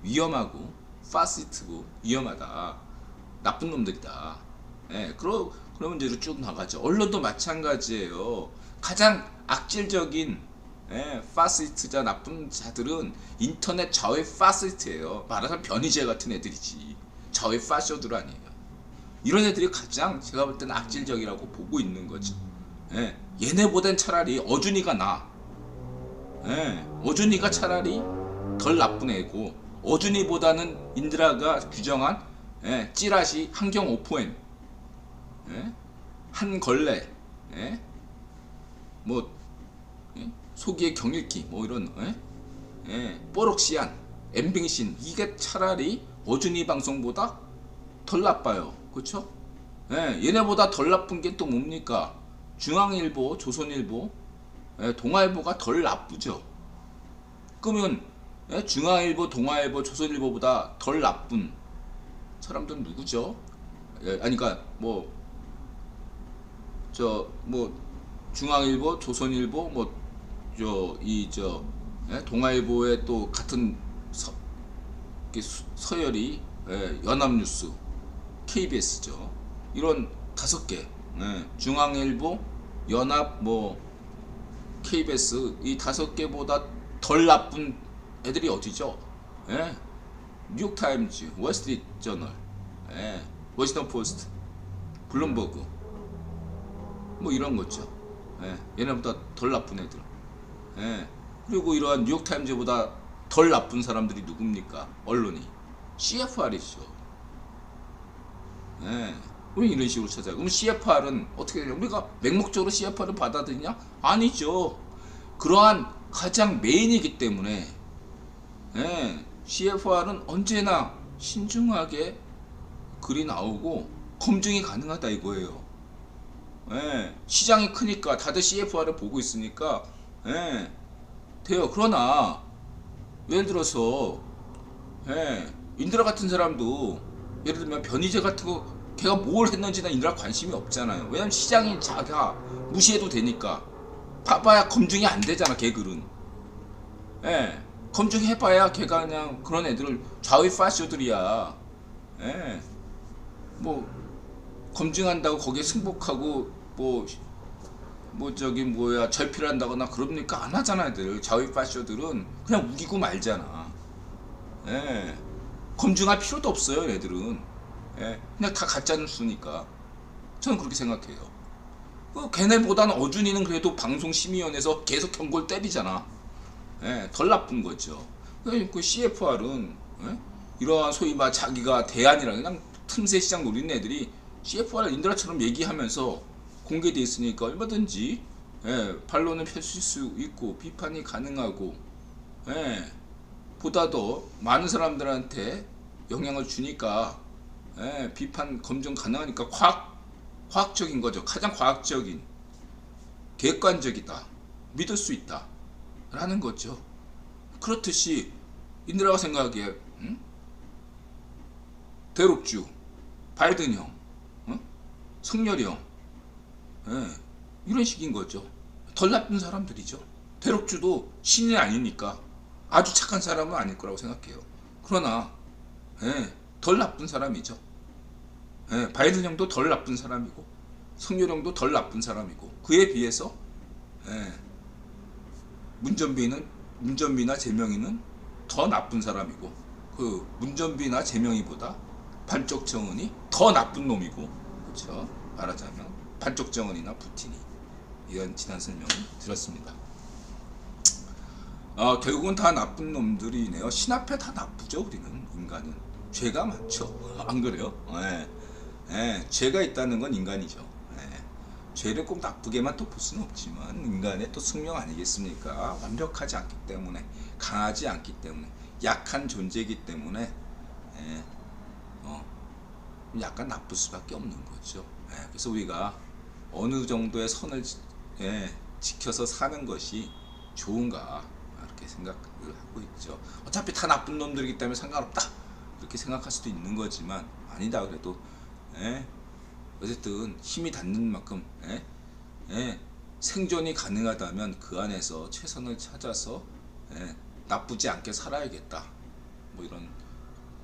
위험하고 파시스트고 위험하다. 나쁜 놈들이다. 그런 문제로 쭉 나가죠. 언론도 마찬가지예요. 가장 악질적인 파시스트자 나쁜 자들은 인터넷 좌의 파시스트예요. 말하자면 변희재 같은 애들이지. 좌의 파쇼들 아니에요. 이런 애들이 가장 제가 볼 때는 악질적이라고 보고 있는 거죠. 얘네보단 차라리 어준이가 나. 어준이가 차라리 덜 나쁜 애고 어준이보다는 인드라가 규정한 찌라시 한경 오포엔 한걸레 뭐 소기의 경일기 뭐 이런 뽀록시안 엠빙신 이게 차라리 어준이 방송보다 덜 나빠요. 그렇죠? 얘네보다 덜 나쁜 게 또 뭡니까? 중앙일보, 조선일보, 동아일보가 덜 나쁘죠. 그러면 중앙일보, 동아일보, 조선일보보다 덜 나쁜 사람들은 누구죠? 그러니까 중앙일보, 조선일보, 동아일보의 또 같은 서열이 연합뉴스, KBS죠. 이런 5개. 예, 중앙일보, 연합, 뭐 KBS 이 5개보다 덜 나쁜 애들이 어디죠? 예, 뉴욕타임즈, 월스트리트저널, 예, 워싱턴 포스트, 블룸버그, 뭐 이런 거죠. 예, 얘네보다 덜 나쁜 애들. 예, 그리고 이러한 뉴욕타임즈보다 덜 나쁜 사람들이 누굽니까? 언론이 CFR이죠. 예, 왜 이런 식으로 찾아요? 그럼 CFR은 어떻게 되냐? 우리가 맹목적으로 CFR을 받아들이냐? 아니죠. 그러한 가장 메인이기 때문에, 예, CFR은 언제나 신중하게 글이 나오고 검증이 가능하다 이거예요. 예, 시장이 크니까 다들 CFR을 보고 있으니까, 예, 돼요. 그러나 예를 들어서, 예, 인드라 같은 사람도 예를 들면 변희재 같은 거 걔가 뭘 했는지는 인드라 관심이 없잖아요. 왜냐면 시장이 자가 무시해도 되니까. 봐봐야 검증이 안 되잖아 걔 글은. 예, 검증해봐야 걔가 그냥 그런 애들을 좌의 파쇼들이야. 예, 뭐 검증한다고 거기에 승복하고 뭐 저기 뭐야 절필한다거나 그럽니까? 안 하잖아 애들. 좌의 파쇼들은 그냥 우기고 말잖아. 예, 검증할 필요도 없어요 애들은. 예, 그냥 다 가짜 뉴스니까. 저는 그렇게 생각해요. 걔네보다는 어준이는 그래도 방송심의위원회에서 계속 경고를 때리잖아. 예, 덜 나쁜 거죠. 그 CFR은, 예? 이러한 소위 막 자기가 대안이라 그냥 틈새 시장 노리는 애들이 CFR 인드라처럼 얘기하면서 공개돼 있으니까 얼마든지, 예, 반론을 펼칠 수 있고 비판이 가능하고, 예, 보다 더 많은 사람들한테 영향을 주니까, 예, 비판 검증 가능하니까 과학적인 거죠. 가장 과학적인, 객관적이다, 믿을 수 있다 라는 거죠. 그렇듯이 인드라가 생각하기에, 응? 대록주, 바이든 형, 응? 성렬이 형, 예, 이런 식인 거죠. 덜 나쁜 사람들이죠. 대록주도 신이 아니니까 아주 착한 사람은 아닐 거라고 생각해요. 그러나, 예, 덜 나쁜 사람이죠. 예, 바이든 형도 덜 나쁜 사람이고 성렬 형도 덜 나쁜 사람이고 그에 비해서, 예, 문전비나 재명이는 더 나쁜 사람이고 그 문전비나 재명이보다 반쪽정은이 더 나쁜 놈이고, 그렇죠? 말하자면 반쪽정은이나 푸틴이. 이런 지난 설명을 드렸습니다. 결국은 다 나쁜 놈들이네요. 신 앞에 다 나쁘죠. 우리는 인간은 죄가 많죠. 안 그래요? 예, 예, 죄가 있다는 건 인간이죠. 예, 죄를 꼭 나쁘게만 또 볼 수는 없지만 인간의 또 숙명 아니겠습니까? 완벽하지 않기 때문에, 강하지 않기 때문에, 약한 존재이기 때문에, 예, 약간 나쁠 수밖에 없는 거죠. 예, 그래서 우리가 어느 정도의 선을, 예, 지켜서 사는 것이 좋은가 이렇게 생각을 하고 있죠. 어차피 다 나쁜 놈들이기 때문에 상관없다 이렇게 생각할 수도 있는 거지만 아니다 그래도, 예, 어쨌든 힘이 닿는 만큼, 예, 예, 생존이 가능하다면 그 안에서 최선을 찾아서, 예, 나쁘지 않게 살아야겠다. 뭐 이런,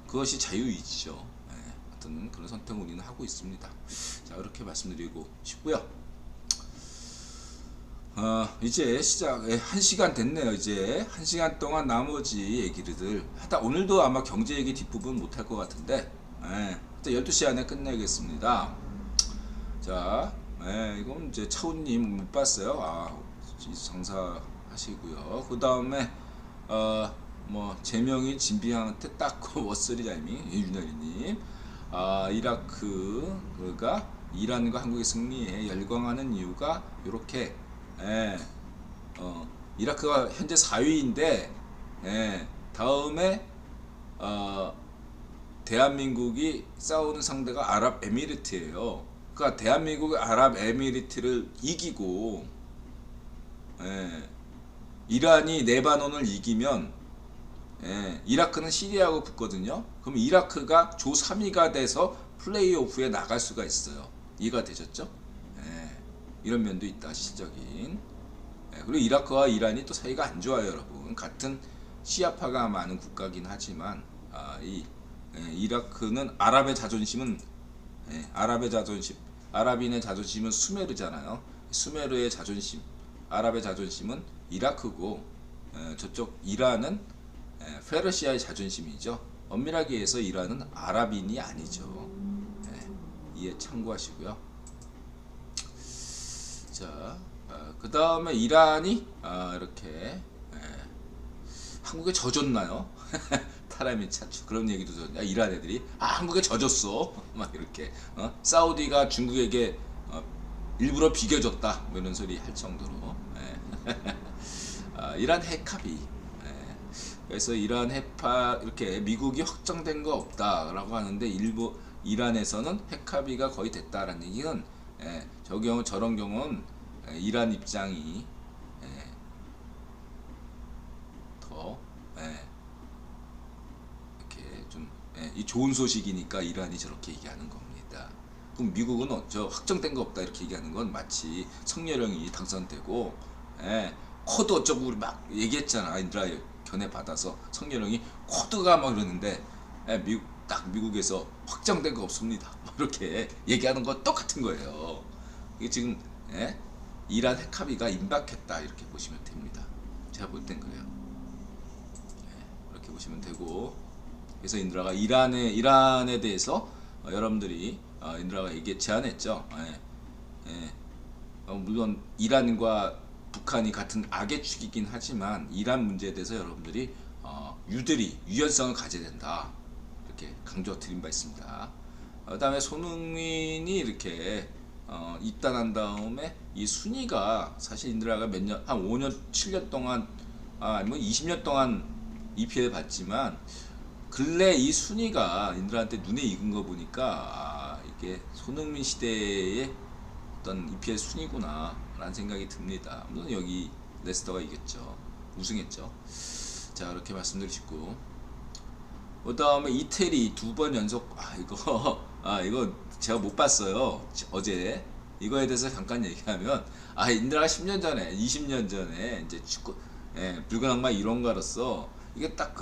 그것이 자유의지죠. 예, 어떤 그런 선택을 우리는 하고 있습니다. 자, 이렇게 말씀드리고 싶고요. 이제 시작, 1시간 됐네요. 이제 1시간 동안 나머지 얘기를 하다, 오늘도 아마 경제 얘기 뒷부분 못할 것 같은데, 예, 12시 안에 끝내겠습니다. 자, 예, 이건 이제 차우님 못 봤어요. 장사하시고요. 그 다음에 뭐 제명이 진비한테 닦고 워스리 타이밍 윤열이님, 이라크가 이란과 한국의 승리에 열광하는 이유가 이렇게, 예, 이라크가 현재 4위인데, 예, 다음에 대한민국이 싸우는 상대가 아랍에미리트예요. 그러니까 대한민국이 아랍에미리트를 이기고, 예, 이란이 레바논을 이기면, 예, 이라크는 시리아하고 붙거든요. 그럼 이라크가 조 3위가 돼서 플레이오프에 나갈 수가 있어요. 이해가 되셨죠? 예, 이런 면도 있다, 실적인. 예, 그리고 이라크와 이란이 또 사이가 안 좋아요, 여러분. 같은 시아파가 많은 국가긴 하지만, 이라크는 아랍의 자존심은, 예, 아랍의 자존심, 아랍인의 자존심은 수메르잖아요. 수메르의 자존심, 아랍의 자존심은 이라크고, 저쪽 이란은 페르시아의 자존심이죠. 엄밀하게 해서 이란은 아랍인이 아니죠. 이해 참고하시고요. 자, 그 다음에 이란이 이렇게 한국에 져줬나요? 타라미 차추 그런 얘기도 이란 애들이 한국에 져줬어 막 이렇게 사우디가 중국에게 일부러 비겨줬다 뭐 이런 소리 할 정도로 이란 핵합의 그래서 이란 핵파 이렇게 미국이 확정된 거 없다라고 하는데 일부 이란에서는 핵합의가 거의 됐다라는 얘기는 저 경우 저런 경우는 이란 입장이 더 이렇게 좀 이 좋은 소식이니까 이란이 저렇게 얘기하는 겁니다. 그럼 미국은 저 확정된 거 없다 이렇게 얘기하는 건 마치 성렬령이 당선되고 코드 어쩌고 우리 막 얘기했잖아. 인드라 견해 받아서 성렬령이 코드가 막 그러는데 미국에서 확정된 거 없습니다. 이렇게 얘기하는 거 똑같은 거예요. 이게 지금 이란 핵합의가 임박했다 이렇게 보시면 됩니다. 제가 볼 땐 그래요. 이렇게 보시면 되고 그래서 인드라가 이란에 대해서 여러분들이 인드라가 제안했죠. 물론 이란과 북한이 같은 악의 축이긴 하지만 이란 문제에 대해서 여러분들이 유들이 유연성을 가져야 된다 이렇게 강조드린 바 있습니다. 그다음에 손흥민이 이렇게 입단한 다음에 이 순위가 사실 인드라가 한 5년 7년 동안 뭐 20년 동안 EPL 봤지만 근래 이 순위가 인드라한테 눈에 익은 거 보니까 이게 손흥민 시대의 어떤 EPL 순위구나 라는 생각이 듭니다. 물론 여기 레스터가 이겼죠. 우승했죠. 자 그렇게 말씀드리시고 그 다음에 이태리 2번 연속 이거 제가 못 봤어요. 어제 이거에 대해서 잠깐 얘기하면 인드라가 10년 전에 20년 전에 이제 축구 붉은 악마 이론가로서 이게 딱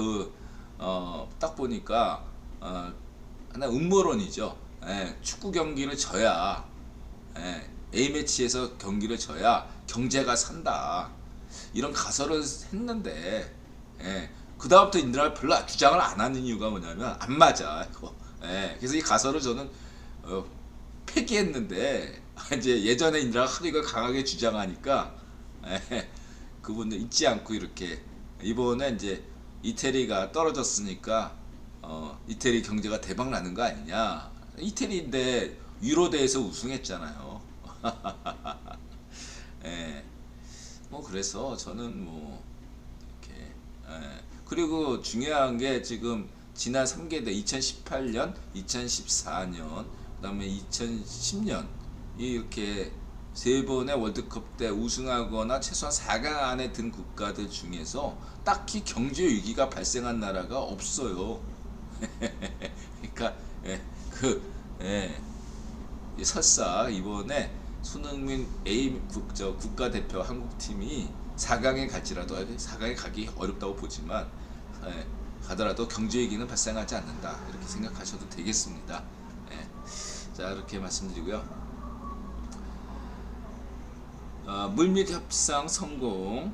딱 보니까 하나 음모론이죠. 축구 경기를 져야 A매치에서 경기를 져야 경제가 산다 이런 가설을 했는데 그 다음부터 인드라가 별로 주장을 안 하는 이유가 뭐냐면 안 맞아 이거. 그래서 이 가설을 저는 폐기했는데 이제 예전에 인드라가 하도 이걸 강하게 주장하니까 그분들 잊지 않고 이렇게 이번에 이제 이태리가 떨어졌으니까 이태리 경제가 대박 나는 거 아니냐. 이태리인데 유로대에서 우승했잖아요. 뭐 그래서 저는 뭐 이렇게 그리고 중요한 게 지금 지난 3개대 2018년, 2014년, 그다음에 2010년 이렇게 세 번의 월드컵 때 우승하거나 최소한 4강 안에 든 국가들 중에서 딱히 경제 위기가 발생한 나라가 없어요. 그러니까 설사 이번에 손흥민 국가대표 한국팀이 4강에 갈지라도 4강에 가기 어렵다고 보지만 가더라도 경제 위기는 발생하지 않는다 이렇게 생각하셔도 되겠습니다. 자 이렇게 말씀드리고요. 물밑 협상 성공.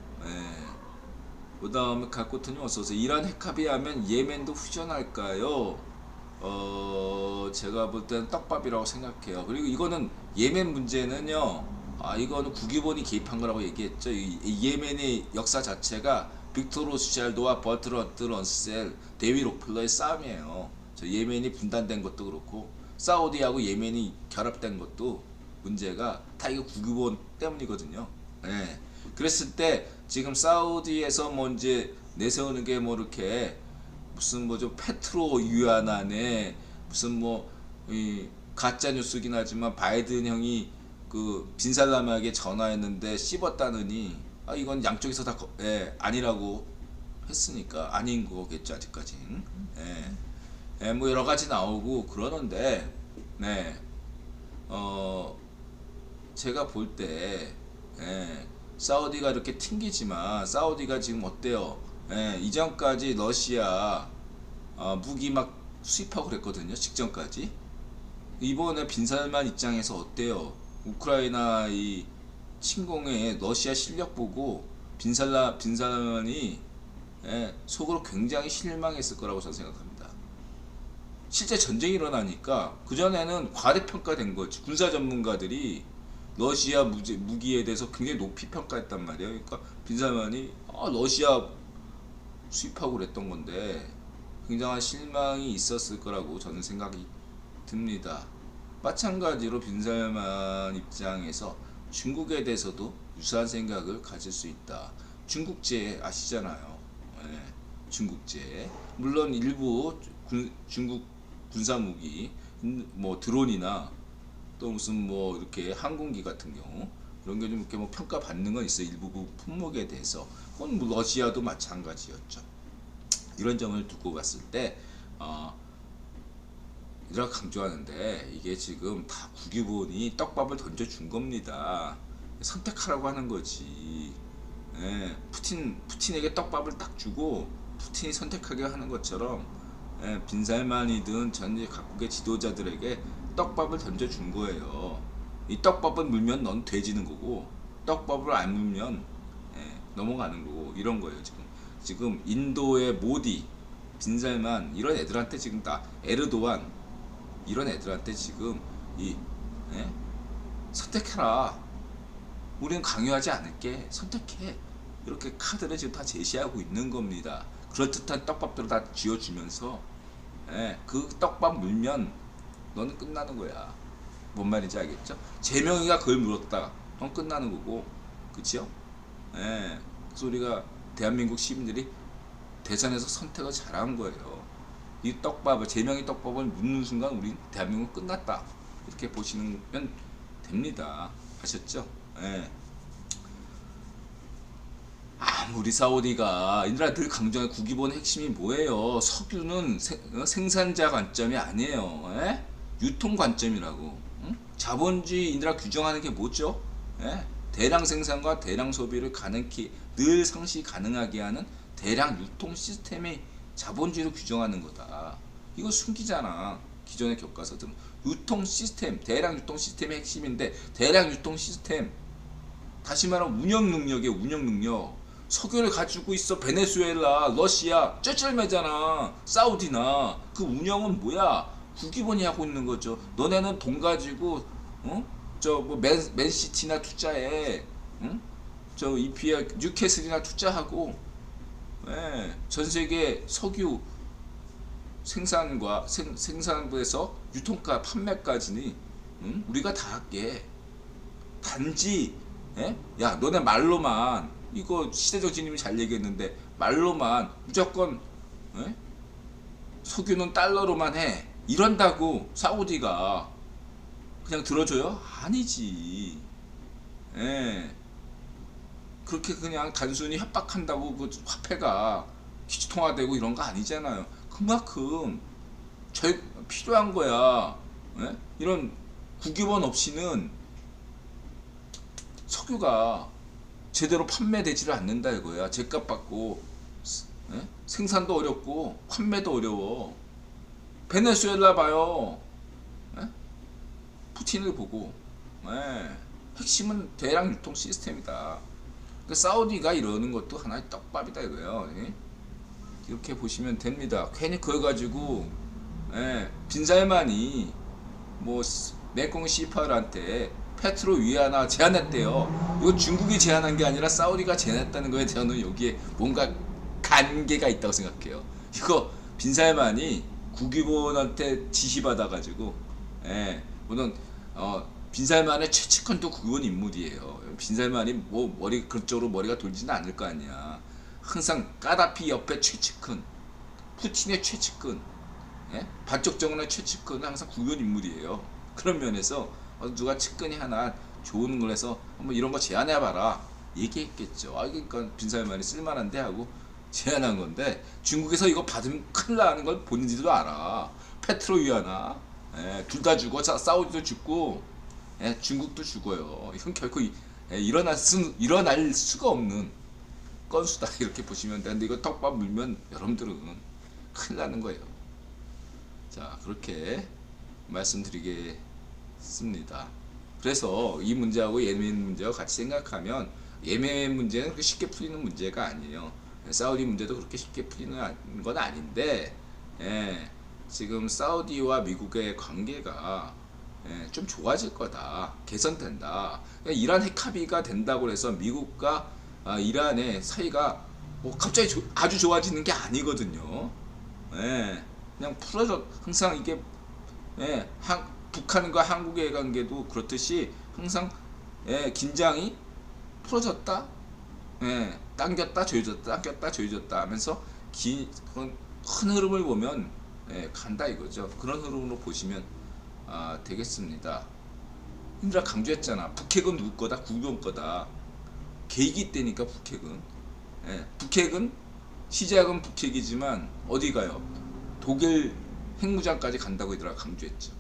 그 다음에 갈코트님 어서오세요. 이란 핵합의하면 예멘도 후전할까요? 제가 볼 때는 떡밥이라고 생각해요. 그리고 이거는 예멘 문제는요. 이거는 국유본이 개입한 거라고 얘기했죠. 이 예멘의 역사 자체가 빅토르 로스차일드와 버트런드 런셀, 데위 록펠러의 싸움이에요. 저 예멘이 분단된 것도 그렇고 사우디하고 예멘이 결합된 것도 문제가 다 이거 국유본 때문이거든요. 그랬을 때 지금 사우디에서 뭐 이제 내세우는 게 뭐 이렇게 무슨 뭐 좀 페트로 유한안에 무슨 뭐 가짜 뉴스긴 하지만 바이든 형이 그 빈살라마에게 전화했는데 씹었다느니 이건 양쪽에서 다 아니라고 했으니까 아닌 거겠죠 아직까진. 뭐 여러 가지 나오고 그러는데 제가 볼 때 사우디가 이렇게 튕기지만 사우디가 지금 어때요? 이전까지 러시아 무기 막 수입하고 그랬거든요. 직전까지. 이번에 빈살만 입장에서 어때요? 우크라이나 이 침공에 러시아 실력 보고 빈살만이 속으로 굉장히 실망했을 거라고 저는 생각합니다. 실제 전쟁이 일어나니까 그전에는 과대평가된 거지. 군사 전문가들이 러시아 무기에 대해서 굉장히 높이 평가했단 말이에요. 그러니까 빈살만이 러시아 수입하고 그랬던 건데 굉장한 실망이 있었을 거라고 저는 생각이 듭니다. 마찬가지로 빈살만 입장에서 중국에 대해서도 유사한 생각을 가질 수 있다. 중국제 아시잖아요. 예, 중국제. 물론 일부 중국 군사무기, 뭐 드론이나 또 무슨 뭐 이렇게 항공기 같은 경우 이런 게 좀 이렇게 뭐 평가받는 건 있어요. 일부 품목에 대해서. 그건 뭐 러시아도 마찬가지였죠. 이런 점을 두고 봤을 때 이라 강조하는데 이게 지금 다 국유본이 떡밥을 던져준 겁니다. 선택하라고 하는 거지. 예, 푸틴에게 떡밥을 딱 주고 푸틴이 선택하게 하는 것처럼 빈살만이든 전 각국의 지도자들에게 떡밥을 던져준 거예요. 이 떡밥을 물면 넌 돼지는 거고 떡밥을 안 물면 넘어가는 거고 이런 거예요. 지금 인도의 모디, 빈살만 이런 애들한테 지금 다 에르도안 이런 애들한테 지금 선택해라. 우리는 강요하지 않을게. 선택해. 이렇게 카드를 지금 다 제시하고 있는 겁니다. 그럴듯한 떡밥들을 다 쥐어주면서 그 떡밥 물면 너는 끝나는 거야. 뭔 말인지 알겠죠? 제명이가 그걸 물었다. 넌 끝나는 거고, 그치요? 그래서 우리가 대한민국 시민들이 대선에서 선택을 잘한 거예요. 이 떡밥을 제명의 떡밥을 묻는 순간 우리 대한민국 끝났다. 이렇게 보시면 됩니다. 아셨죠? 아무리 사우디가 인드라 늘 강조한 국기본의 핵심이 뭐예요? 석유는 생산자 관점이 아니에요. 유통 관점이라고. 응? 자본주의 인드라 규정하는 게 뭐죠? 대량 생산과 대량 소비를 가능히 늘 상시 가능하게 하는 대량 유통 시스템이 자본주의로 규정하는 거다. 이거 숨기잖아. 기존의 교과서들은 유통 시스템, 대량 유통 시스템의 핵심인데 대량 유통 시스템 다시 말하면 운영 능력이에요. 운영 능력. 석유를 가지고 있어. 베네수엘라, 러시아, 쩔쩔매잖아. 사우디나. 그 운영은 뭐야? 국기본이 하고 있는 거죠. 너네는 돈 가지고 저 뭐 맨시티나 투자해. 저 EPL 뉴캐슬이나 투자하고 전 세계 석유 생산부에서 유통가 판매까지는 우리가 다 할게. 단지 야 너네 말로만 이거 시대정신님이 잘 얘기했는데 말로만 무조건 석유는 달러로만 해 이런다고 사우디가 그냥 들어줘요? 아니지. 그렇게 그냥 단순히 협박한다고 그 화폐가 기초통화되고 이런 거 아니잖아요. 그만큼 필요한 거야. 이런 국유본 없이는 석유가 제대로 판매되지를 않는다 이거야. 제값 받고 생산도 어렵고 판매도 어려워. 베네수엘라 봐요. 푸틴을 보고 핵심은 대량 유통 시스템이다. 그 사우디가 이러는 것도 하나의 떡밥이다 이거예요. 이렇게 보시면 됩니다. 괜히 그거 가지고 빈살만이 뭐 메콩 C8한테 페트로 위아나 제안했대요. 이거 중국이 제안한 게 아니라 사우디가 제안했다는 거에 저는 여기에 뭔가 관계가 있다고 생각해요. 이거 빈살만이 국유본한테 지시받아가지고 물론 빈살만의 최측근도 국유본 인물이에요. 빈살만이 뭐 그쪽으로 머리가 돌지는 않을 거 아니야. 항상 까다피 옆에 최측근, 푸틴의 최측근, 반쪽 정권의 최측근은 항상 국유본 인물이에요. 그런 면에서 누가 측근이 하나 좋은 걸 해서 한번 이런 거 제안해봐라 얘기했겠죠. 그러니까 빈살만이 쓸만한데 하고 제안한 건데 중국에서 이거 받으면 큰일 나는 걸 본인들도 알아. 페트로 위아나 둘 다 죽어. 사우디도 죽고 중국도 죽어요. 이건 결코 일어날 수가 없는 건수다 이렇게 보시면 되는데 이거 떡밥 물면 여러분들은 큰일 나는 거예요. 자 그렇게 말씀드리겠습니다. 그래서 이 문제하고 예멘 문제와 같이 생각하면 예멘 문제는 그렇게 쉽게 풀리는 문제가 아니에요. 사우디 문제도 그렇게 쉽게 풀리는 건 아닌데, 예, 지금 사우디와 미국의 관계가 좀 좋아질 거다, 개선된다. 이란 핵 합의가 된다고 해서 미국과 이란의 사이가 뭐 갑자기 아주 좋아지는 게 아니거든요. 예, 그냥 풀어져. 항상 이게 북한과 한국의 관계도 그렇듯이 항상 긴장이 풀어졌다, 당겼다 조여졌다, 당겼다 조여졌다 하면서 큰 흐름을 보면 간다 이거죠. 그런 흐름으로 보시면 되겠습니다. 힘들어 강조했잖아. 북핵은 누구 거다? 구경 거다. 계기 때니까 북핵은. 북핵은 시작은 북핵이지만 어디 가요? 독일 핵무장까지 간다고 얘들아 강조했죠.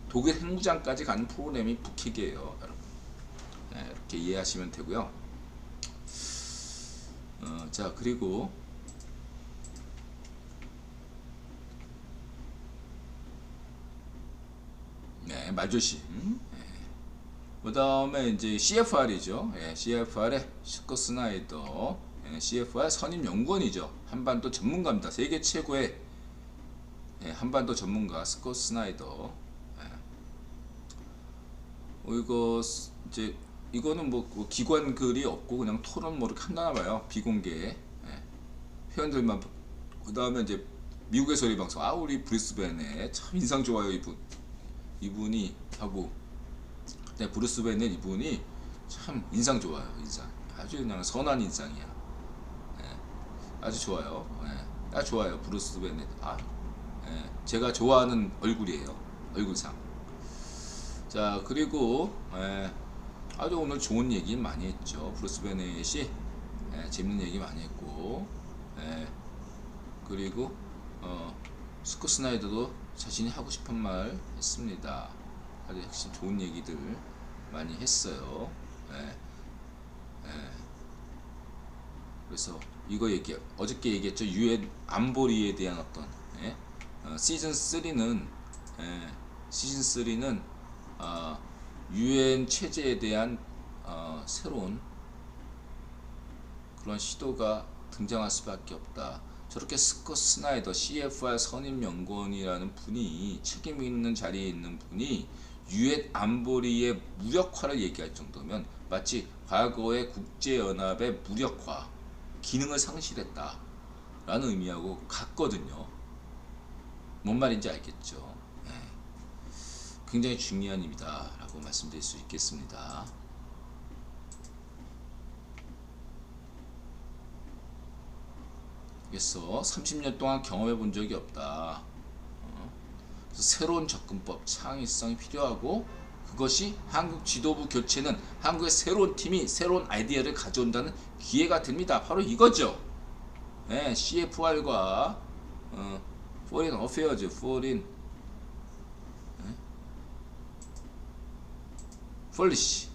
독일 핵무장까지 가는 프로그램이 북핵이에요, 여러분. 이렇게 이해하시면 되고요. 자, 그리고 말조심. 그 다음에 이제 CFR이죠. CFR의 슈커 스나이더. CFR 선임 연구원이죠. 한반도 전문가입니다. 세계 최고의 한반도 전문가 스콧 스나이더. 이거 이제 이거는 뭐 기관 글이 없고 그냥 토론 뭐 이렇게 한다나 봐요. 비공개 회원들만. 그 다음에 이제 미국의 소리 방송. 우리 브리스벤에 참 인상 좋아요. 이분이 하고. 브루스벤의 이분이 참 인상 좋아요. 인상 아주 그냥 선한 인상이야. 아주 좋아요. 아주 좋아요. 브루스벤의 제가 좋아하는 얼굴이에요. 얼굴상. 자, 그리고 아주 오늘 좋은 얘기 많이 했죠. 브루스 베넷이 재밌는 얘기 많이 했고, 그리고 스콧 스나이더도 자신이 하고 싶은 말 했습니다. 아주 역시 좋은 얘기들 많이 했어요. 그래서 이거 어저께 얘기했죠. UN 안보리에 대한 어떤 시즌 3는 UN 체제에 대한 새로운 그런 시도가 등장할 수밖에 없다. 저렇게 스콧 스나이더 CFR 선임연구원이라는 분이 책임 있는 자리에 있는 분이 UN 안보리의 무력화를 얘기할 정도면 마치 과거의 국제연합의 무력화, 기능을 상실했다 라는 의미하고 같거든요. 뭔 말인지 알겠죠? 굉장히 중요한 일이다 라고 말씀드릴 수 있겠습니다. 그래서 30년 동안 경험해 본 적이 없다. 그래서 새로운 접근법, 창의성이 필요하고, 그것이 한국 지도부 교체는 한국의 새로운 팀이 새로운 아이디어를 가져온다는 기회가 됩니다. 바로 이거죠. CFR과 Foreign Affairs, Foreign Policy,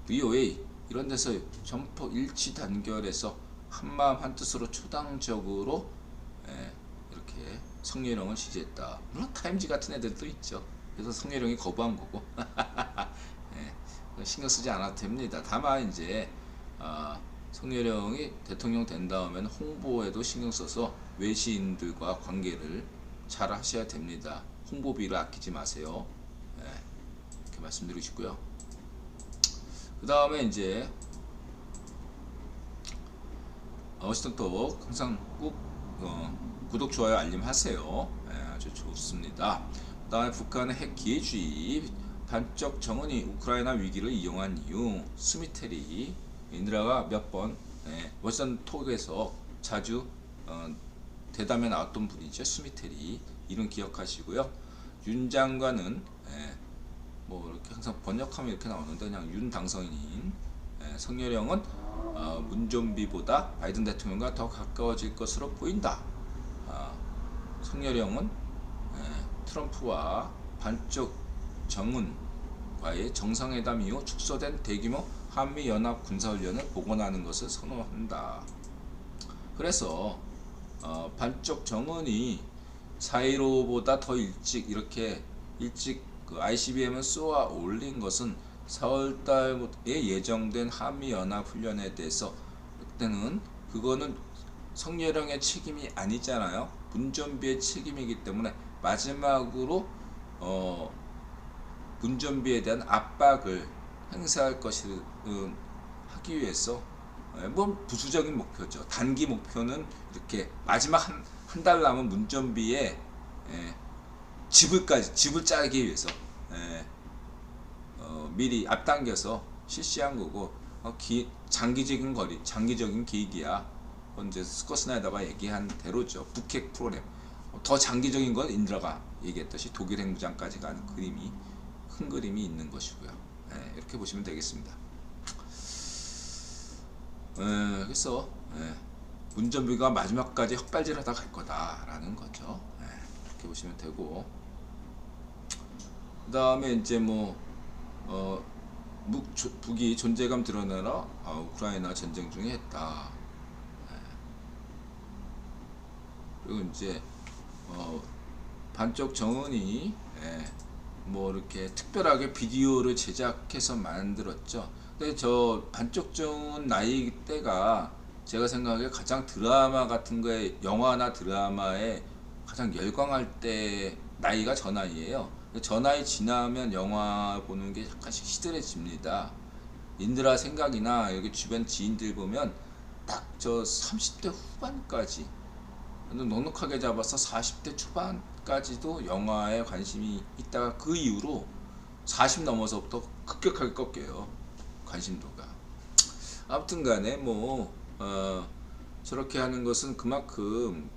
VOA 이런 데서 점퍼 일치 단결해서 한마음 한뜻으로 초당적으로 이렇게 성렬형을 지지했다. 물론 타임지 같은 애들도 있죠. 그래서 성렬형이 거부한 거고 신경 쓰지 않아도 됩니다. 다만 이제 성렬형이 대통령 된 다음에는 홍보에도 신경 써서 외신들과 관계를 잘 하셔야 됩니다. 홍보비를 아끼지 마세요. 이렇게 말씀드리고 싶고요. 그 다음에 이제 어시턴톡 항상 꼭 구독, 좋아요, 알림 하세요. 아주 좋습니다. 그 다음에 북한의 핵 기회주의, 반쪽 정은이 우크라이나 위기를 이용한 이유, 스미테리 인드라가 몇 번 워싱턴톡에서 자주 대담에 나왔던 분이죠. 스미테리 이름 기억하시고요. 윤 장관은 뭐 이렇게 항상 번역하면 이렇게 나오는데 그냥 윤 당선인, 성렬형은 문좀비보다 바이든 대통령과 더 가까워질 것으로 보인다. 성렬형은 트럼프와 반쪽 정은과의 정상회담 이후 축소된 대규모 한미연합 군사훈련을 복원하는 것을 선호한다. 그래서 반쪽 정은이 4.15보다 더 일찍 이렇게 일찍 그 ICBM을 쏘아 올린 것은 4월달에 예정된 한미연합훈련에 대해서 그때는 그거는 성렬형의 책임이 아니잖아요. 문전비의 책임이기 때문에 마지막으로 문전비에 대한 압박을 행사할 것을 하기 위해서 뭐 부수적인 목표죠. 단기 목표는 이렇게 마지막 한 달 남은 문전비에 집을 짜기 위해서 미리 앞당겨서 실시한 거고 장기적인 계획이야. 이제 스커스나이더가 얘기한 대로죠. 북핵 프로그램. 더 장기적인 건 인드라가 얘기했듯이 독일 핵무장까지 가는 큰 그림이 있는 것이고요. 이렇게 보시면 되겠습니다. 그래서 문전비가 마지막까지 헛발질하다 갈 거다라는 거죠. 이렇게 보시면 되고, 그 다음에 이제 북이 존재감 드러내라 우크라이나 전쟁 중에 했다. 그리고 이제 반쪽 정은이 이렇게 특별하게 비디오를 제작해서 만들었죠. 근데 저 반쪽 정은 나이 때가 제가 생각에 가장 드라마 같은 거에, 영화나 드라마에 가장 열광할 때 나이가 저 나이에요. 저 나이 지나면 영화 보는 게 약간씩 시들해집니다. 인드라 생각이나 여기 주변 지인들 보면 딱 저 30대 후반까지 넉넉하게 잡아서 40대 초반까지도 영화에 관심이 있다가 그 이후로 40 넘어서부터 급격하게 꺾여요. 관심도가. 아무튼 간에 저렇게 하는 것은 그만큼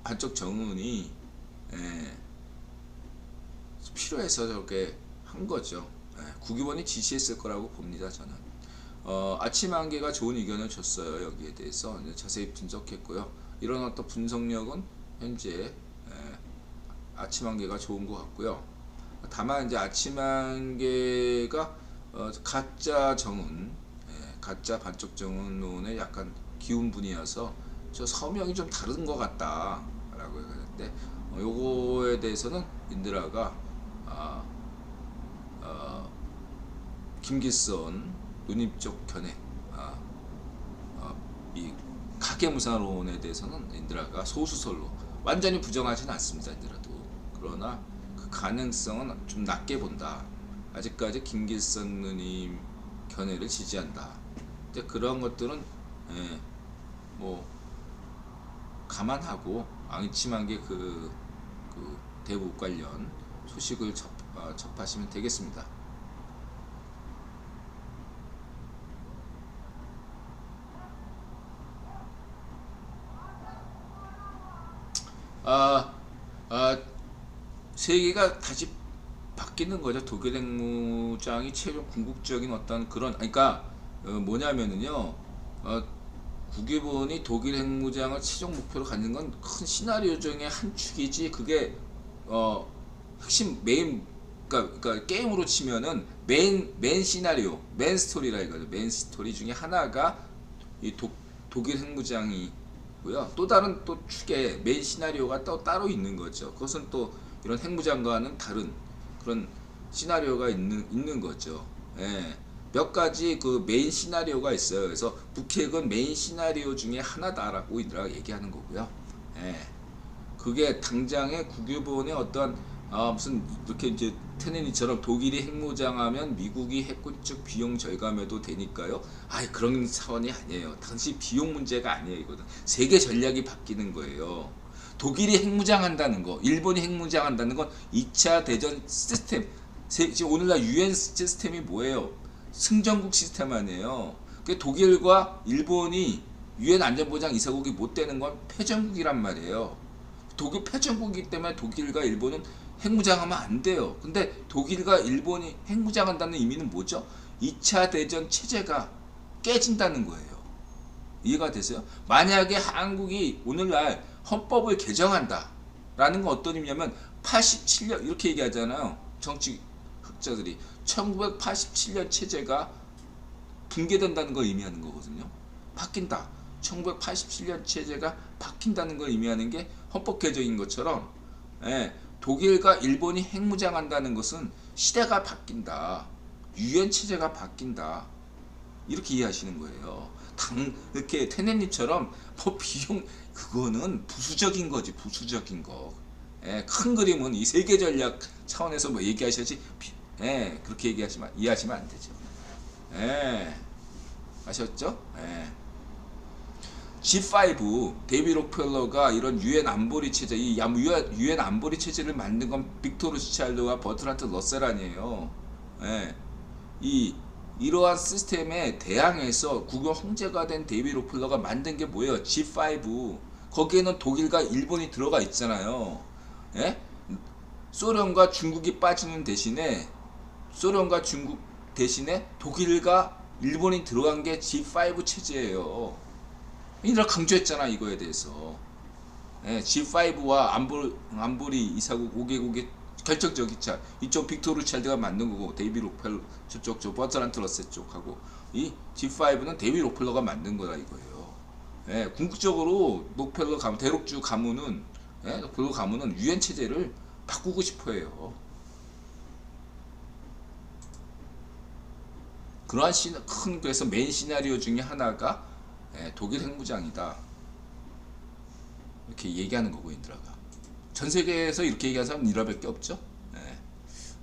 반쪽 정은이 필요해서 저렇게 한 거죠. 국유본이 지시했을 거라고 봅니다. 저는 아침 한개가 좋은 의견을 줬어요. 여기에 대해서 자세히 분석했고요. 이런 어떤 분석력은 현재 아침 한개가 좋은 것 같고요. 다만 이제 아침 한개가 가짜 정은, 가짜 반쪽 정은론의 약간 기운 분이어서 저 서명이 좀 다른 것 같다라고 했는데, 요거에 대해서는 인드라가 김기선 누님쪽 견해, 이 가계무사론에 대해서는 인드라가 소수설로 완전히 부정하진 않습니다. 인드라도. 그러나 그 가능성은 좀 낮게 본다. 아직까지 김기선 누님 견해를 지지한다. 이제 그런 것들은 감안하고 앙침한 게 그 대북 관련 소식을 접하시면 되겠습니다. 세계가 다시 바뀌는 거죠. 독일 핵무장이 최종 궁극적인 어떤 그런, 그러니까 뭐냐면은요, 국유본이 독일 핵무장을 최종 목표로 갖는 건 큰 시나리오 중에 한 축이지, 그게 핵심 메인, 그러니까 게임으로 치면은 메인 시나리오, 메인 스토리라 이거죠. 메인 스토리 중에 하나가 이 독일 핵무장이고요. 또 다른 또 축에 메인 시나리오가 또 따로 있는 거죠. 그것은 또 이런 핵무장과는 다른 그런 시나리오가 있는 거죠. 몇 가지 그 메인 시나리오가 있어요. 그래서 북핵은 메인 시나리오 중에 하나다라고 이들아 얘기하는 거고요. 그게 당장의 국유본의 어떤 무슨 이렇게 이제 테네니처럼 독일이 핵무장하면 미국이 핵군축 비용 절감해도 되니까요. 그런 차원이 아니에요. 당시 비용 문제가 아니에요. 이거는 세계 전략이 바뀌는 거예요. 독일이 핵무장한다는 거, 일본이 핵무장한다는 건 2차 대전 시스템, 지금 오늘날 UN 시스템이 뭐예요? 승전국 시스템 아니에요. 독일과 일본이 UN 안전보장 이사국이 못 되는 건 패전국이란 말이에요. 독일 패전국이기 때문에 독일과 일본은 핵무장하면 안 돼요. 근데 독일과 일본이 핵무장한다는 의미는 뭐죠? 2차 대전 체제가 깨진다는 거예요. 이해가 되세요? 만약에 한국이 오늘날 헌법을 개정한다 라는 건 어떤 의미냐면 87년 이렇게 얘기하잖아요. 정치학자들이 1987년 체제가 붕괴된다는 걸 의미하는 거거든요. 바뀐다. 1987년 체제가 바뀐다는 걸 의미하는 게 헌법 개정인 것처럼 예, 독일과 일본이 핵무장한다는 것은 시대가 바뀐다. 유엔 체제가 바뀐다. 이렇게 이해하시는 거예요. 이렇게 테넷님처럼 뭐 비용 그거는 부수적인 거지, 부수적인 거. 예, 큰 그림은 이 세계 전략 차원에서 뭐 얘기하셔야지. 예, 그렇게 이해하시면 안 되죠. 예, 아셨죠? 예. G5 데이비 록펠러가 이런 유엔 안보리 체제, 이 유엔 안보리 체제를 만든 건 빅토르 루스차일드와 버트란트 러셀 아니에요. 예. 이러한 시스템에 대항해서 국영 황제가 된 데이비 록펠러가 만든 게 뭐예요? G5. 거기에는 독일과 일본이 들어가 있잖아요. 예? 소련과 중국이 빠지는 대신에 독일과 일본이 들어간 게 G5 체제예요. 이라 강조했잖아 이거에 대해서. 예, G5와 안보리 이사국 5개국의 결정적인 차. 이쪽 빅토르 루스차일드가 만든 거고 데이비 록펠러 저쪽 저 버트란트 러셀 쪽하고 이 G5는 데이비 록펠러가 만든 거다 이거예요. 예, 궁극적으로 록펠러 가문 대륙주 가문은 록펠러 가문은 유엔 체제를 바꾸고 싶어해요. 그러한 큰 그래서 메인 시나리오 중에 하나가 독일 핵무장이다. 이렇게 얘기하는 거고 인드라가. 전 세계에서 이렇게 얘기하는 사람은 인드라밖에 없죠.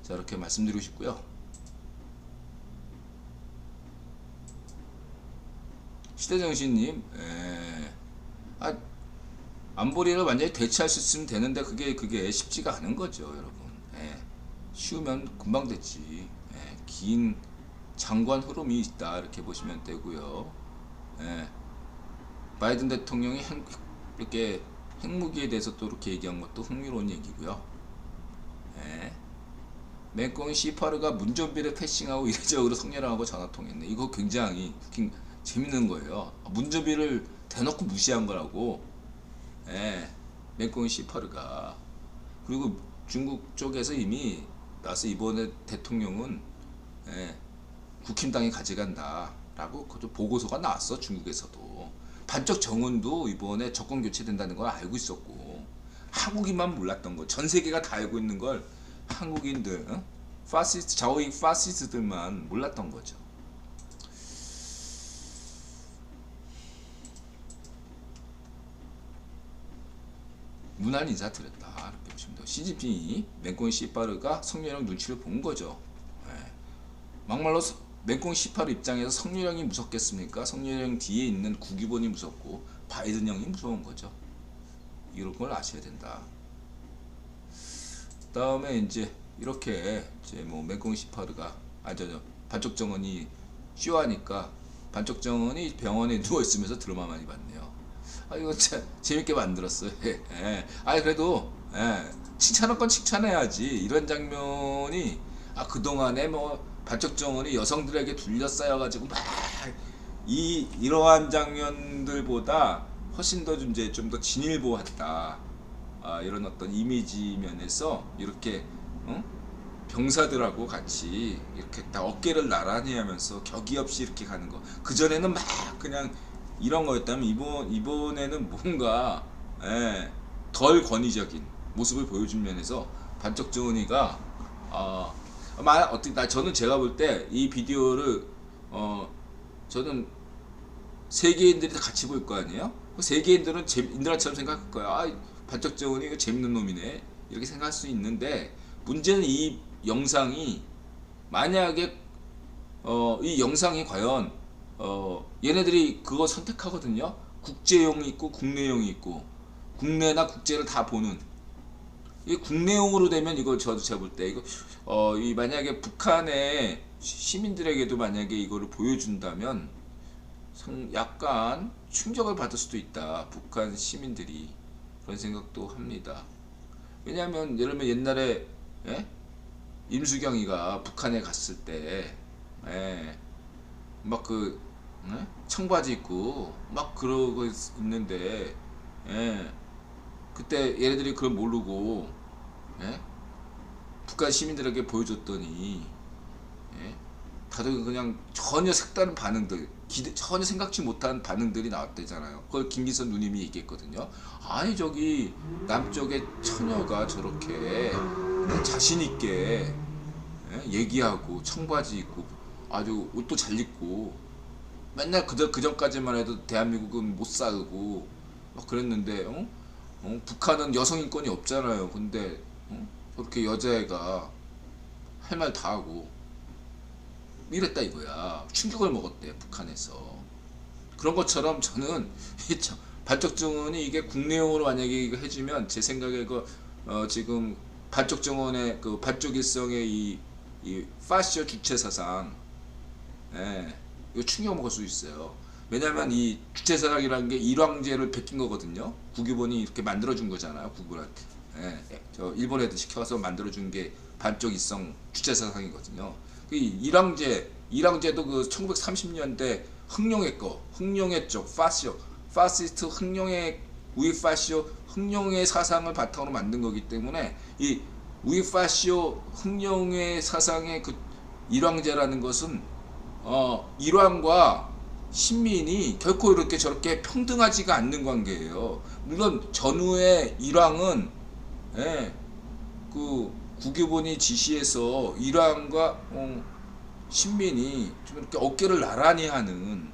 자, 이렇게 말씀드리고 싶고요. 시대정신님, 안보리를 완전히 대체할 수 있으면 되는데 그게 쉽지가 않은 거죠, 여러분. 쉬우면 금방 됐지. 긴 장관 흐름이 있다 이렇게 보시면 되고요. 바이든 대통령이 이렇게 핵무기에 대해서 또 이렇게 얘기한 것도 흥미로운 얘기고요. 맹꽁이 시파르가 문전비를 패싱하고 이례적으로 성렬하고 전화통했네. 이거 굉장히 재밌는 거예요. 문전비를 대놓고 무시한 거라고. 맹꽁이 시파르가. 그리고 중국 쪽에서 이미 나서 이번에 대통령은 국힘당이 가져간다 라고 보고서가 나왔어. 중국에서도. 반쪽 정원도 이번에 정권 교체된다는 걸 알고 있었고, 한국인만 몰랐던 거. 전 세계가 다 알고 있는 걸 한국인들, 좌우익 파시스트들만 몰랐던 거죠. 무난 인사 드렸다 이렇게 보시면 돼요. 시진핑이 맹꽁이 시파르가 성렬형 눈치를 본 거죠. 막말로 맹꽁이 시파르 입장에서 성렬형이 무섭겠습니까? 성렬형 뒤에 있는 국유본이 무섭고 바이든 형이 무서운 거죠. 이런 걸 아셔야 된다. 다음에 이제 이렇게 뭐 맹꽁이 시파르가 반쪽 정원이 쇼하니까 반쪽 정원이 병원에 누워 있으면서 드라마 많이 봤네요. 이거 참 재밌게 만들었어요. 그래도 칭찬할 건 칭찬해야지. 이런 장면이 그동안에 뭐 반쪽 정원이 여성들에게 둘러싸여가지고 막 이러한 장면들보다 훨씬 더 좀 더 진일보했다. 이런 어떤 이미지 면에서 이렇게 병사들하고 같이 이렇게 다 어깨를 나란히 하면서 격이 없이 이렇게 가는 거. 그 전에는 막 그냥 이런 거였다면 이번에는 뭔가 덜 권위적인 모습을 보여준 면에서 반쪽 정원이가 저는 제가 볼 때 이 비디오를 저는 세계인들이 다 같이 볼 거 아니에요? 세계인들은 인드라처럼 생각할 거야. 반쪽 정원이 이거 재밌는 놈이네 이렇게 생각할 수 있는데, 문제는 이 영상이 만약에 이 영상이 과연 얘네들이 그거 선택하거든요. 국제용이 있고 국내용이 있고, 국내나 국제를 다 보는. 이 국내용으로 되면 이거 제가 볼 때 이거 이 만약에 북한의 시민들에게도 만약에 이거를 보여준다면 약간 충격을 받을 수도 있다. 북한 시민들이. 그런 생각도 합니다. 왜냐하면 예를 들면 옛날에 임수경이가 북한에 갔을 때 막 청바지 입고 막 그러고 있는데 그때 얘네들이 그걸 모르고 북한 시민들에게 보여줬더니 다들 그냥 전혀 색다른 반응들, 전혀 생각지 못한 반응들이 나왔대잖아요. 그걸 김기선 누님이 얘기했거든요. 아니 저기 남쪽의 처녀가 저렇게 자신 있게 얘기하고 청바지 입고 아주 옷도 잘 입고 맨날 그 전까지만 해도 대한민국은 못 살고 막 그랬는데 북한은 여성 인권이 없잖아요. 근데 저렇게 여자애가 할 말 다 하고 이랬다 이거야. 충격을 먹었대 북한에서. 그런 것처럼 저는 반쪽 정원이 이게 국내용으로 만약에 이거 해주면 제 생각에 지금 반쪽 정원의 그 반쪽 일성의 이 파시오 주체 사상, 이거 충격 먹을 수 있어요. 왜냐면 이 주체 사상이라는 게 일왕제를 베낀 거거든요. 국유본이 이렇게 만들어준 거잖아요. 국군한테. 저 일본 애들 시켜서 만들어준 게 반쪽 일성 주체 사상이거든요. 일왕제도 그 1930년대 흥룡의 쪽 파시스트 흥룡의 우이 파시오 흥룡의 사상을 바탕으로 만든 거기 때문에 이 우이 파시오 흥룡의 사상의 그 일왕제라는 것은 일왕과 신민이 결코 이렇게 저렇게 평등하지가 않는 관계예요. 물론 전후의 일왕은 그 국유본이 지시해서 일왕과 신민이 좀 이렇게 어깨를 나란히 하는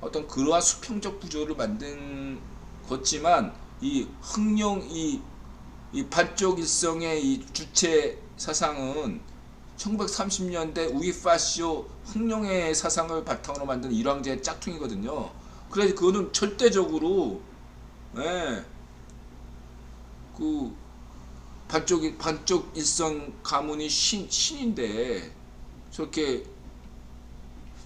어떤 그러한 수평적 구조를 만든 것지만 이 흥룡 이 반쪽 일성의 이 주체 사상은 1930년대 우이파시오 흥룡의 사상을 바탕으로 만든 일왕제의 짝퉁이거든요. 그래서 그거는 절대적으로 그 반쪽 일성 가문이 신인데 저렇게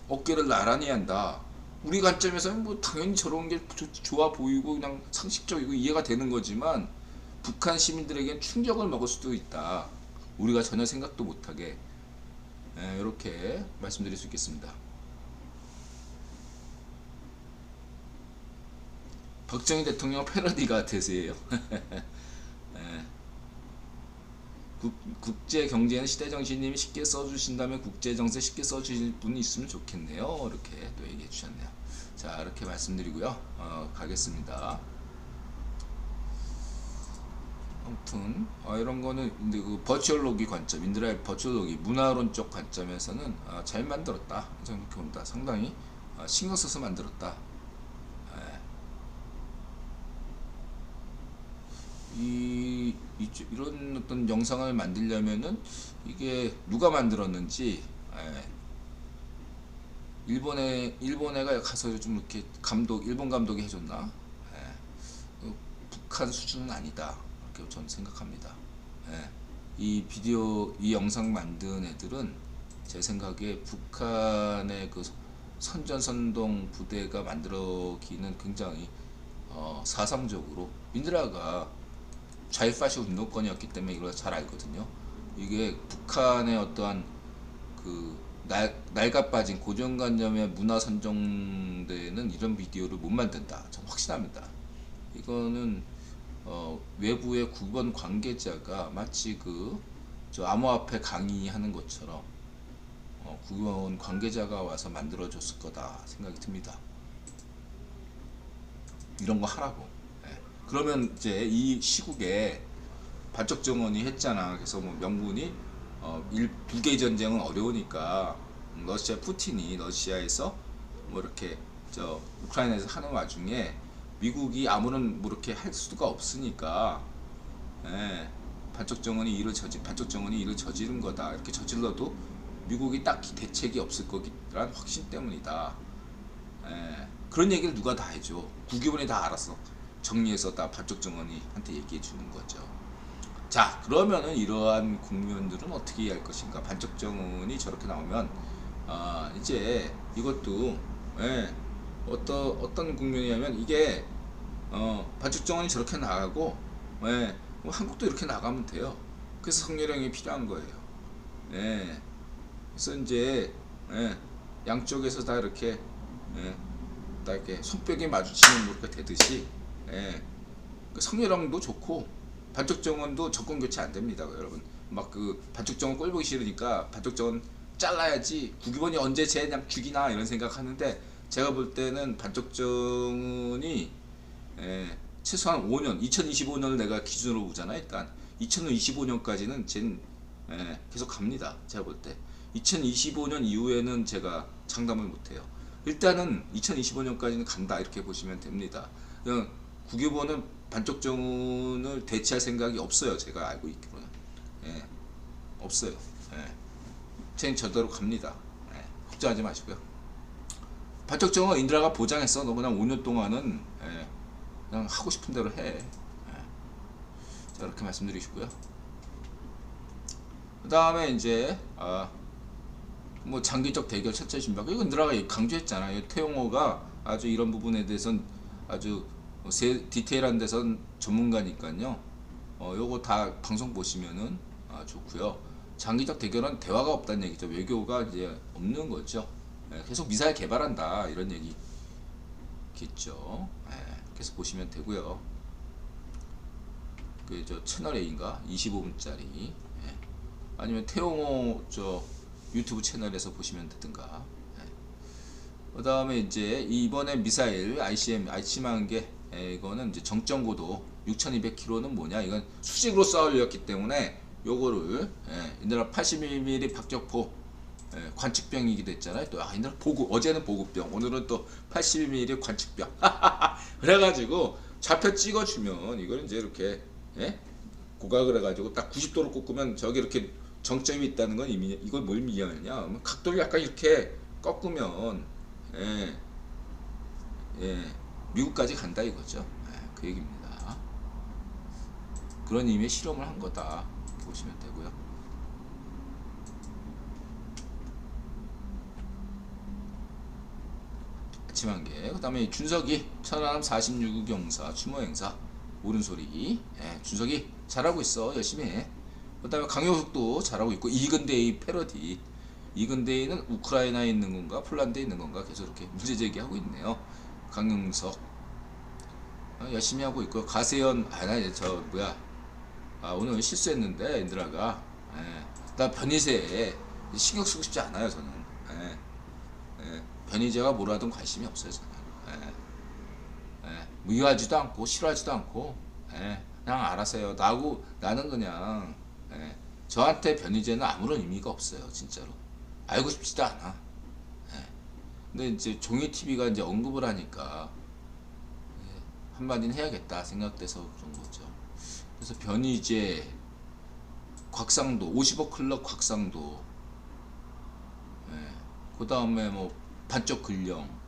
어깨를 나란히 한다. 우리 관점에서는 뭐 당연히 저런 게 좋아 보이고 그냥 상식적이고 이해가 되는 거지만 북한 시민들에겐 충격을 먹을 수도 있다. 우리가 전혀 생각도 못하게 이렇게 말씀드릴 수 있겠습니다. 박정희 대통령 패러디가 대세예요. 국제 경제는 시대정신님이 쉽게 써주신다면 국제정세 쉽게 써주실 분이 있으면 좋겠네요. 이렇게 또 얘기해 주셨네요. 자, 이렇게 말씀드리고요. 가겠습니다. 아무튼 이런 거는 근데 그 버추얼로기 관점, 인드라의 버추얼로기 문화론적 관점에서는 잘 만들었다. 저는 이렇게 봅니다. 상당히 신경 써서 만들었다. 이런 어떤 영상을 만들려면은 이게 누가 만들었는지 일본애가 가서 좀 이렇게 일본 감독이 해줬나? 북한 수준은 아니다. 이렇게 저는 생각합니다. 이 영상 만든 애들은 제 생각에 북한의 그 선전선동 부대가 만들어기는 굉장히 사상적으로 민드라가 좌익파시 운동권이었기 때문에 이걸 잘 알거든요. 이게 북한의 어떠한 그 낡아 빠진 고정관념의 문화 선정대는 이런 비디오를 못 만든다. 전 확신합니다. 이거는 외부의 국원 관계자가 마치 저 암호화폐 강의하는 것처럼 국원 관계자가 와서 만들어줬을 거다 생각이 듭니다. 이런 거 하라고. 그러면 이제 이 시국에 반쪽 정원이 했잖아. 그래서 뭐 명분이 북의 전쟁은 어려우니까 푸틴이 러시아에서 뭐 이렇게 우크라이나에서 하는 와중에 미국이 아무런 뭐 이렇게 할 수가 없으니까 반쪽 정원이 일을 저지른 거다. 이렇게 저질러도 미국이 딱히 대책이 없을 거라는 확신 때문이다. 그런 얘기를 누가 다 해줘. 국유본이 다 알았어. 정리해서 다 반쪽 정원이 한테 얘기해 주는 거죠. 자, 그러면은 이러한 국면들은 어떻게 이해할 것인가? 반쪽 정원이 저렇게 나오면 이제 이것도 어떤 국면이냐면 이게 반쪽 정원이 저렇게 나가고 뭐 한국도 이렇게 나가면 돼요. 그래서 성렬형이 필요한 거예요. 그래서 이제 양쪽에서 다 이렇게 다 이렇게 손뼉이 마주치는 이렇게 되듯이 그 성렬형도 좋고 반쪽 정원도 접근 교체 안 됩니다, 여러분. 막 그 반쪽 정원 꼴보기 싫으니까 반쪽 정원 잘라야지 국유본이 언제 쟤 그냥 죽이나 이런 생각하는데 제가 볼 때는 반쪽정은이 최소한 5년, 2025년을 내가 기준으로 보잖아. 일단 2025년까지는 계속 갑니다. 제가 볼 때 2025년 이후에는 제가 장담을 못해요. 일단은 2025년까지는 간다 이렇게 보시면 됩니다. 그냥 국유보는 반쪽정은을 대체할 생각이 없어요. 제가 알고 있기로는 없어요. 쟤는 저대로 갑니다. 걱정하지 마시고요. 반쪽정은 인드라가 보장했어. 너 그냥 5년 동안은 그냥 하고 싶은 대로 해. 자, 이렇게 말씀드리시고요. 그 다음에 이제 뭐 장기적 대결 첫째 신박, 이거 인드라가 강조했잖아요. 태용호가 아주 이런 부분에 대해서는 아주 디테일한 데선 전문가니까요. 요거 다 방송 보시면은 좋고요. 장기적 대결은 대화가 없다는 얘기죠. 외교가 이제 없는 거죠. 계속 미사일 개발한다 이런 얘기겠죠. 계속 보시면 되고요. 그 저 채널 A인가 25분짜리 아니면 태용호 저 유튜브 채널에서 보시면 되든가. 그 다음에 이제 이번에 미사일 ICBM한게 이거는 이제 정점 고도 6200km는 뭐냐, 이건 수직으로 쏴 올렸기 때문에 요거를 인드라 82mm 박격포 관측병이기도 했잖아요. 또 인드라 보급, 어제는 보급병, 오늘은 또 82mm 관측병. 그래가지고 좌표 찍어주면 이걸 이제 이렇게 고각을 해가지고 딱 90도로 꺾으면 저기 이렇게 정점이 있다는 건 이미 이걸 뭘 의미하느냐, 각도를 약간 이렇게 꺾으면 미국까지 간다 이거죠. 그 얘기입니다. 그런 의미의 실험을 한 거다 이렇게 보시면 되고요. 아침한개. 그 다음에 준석이 천안함 46구 경사 추모 행사 옳은 소리. 준석이 잘하고 있어. 열심히 해. 그 다음에 강효석도 잘하고 있고, 이근대의 패러디. 이근대이는 우크라이나에 있는 건가 폴란드에 있는 건가 계속 이렇게 문제 제기하고 있네요. 강용석 열심히 하고 있고, 가세현 오늘 실수했는데 인드라가 나 변희재 신경 쓰고 싶지 않아요. 저는 변희재가 뭐라든 관심이 없어요. 저는 미워하지도 않고 싫어하지도 않고 그냥 알아서요. 나는 그냥 저한테 변희재는 아무런 의미가 없어요. 진짜로 알고 싶지도 않아. 근데 이제 종이TV가 이제 언급을 하니까 한마디는 해야겠다 생각돼서 그런 거죠. 그래서 변희재, 곽상도, 50억 클럽 곽상도, 그 다음에 뭐 반쪽 근령,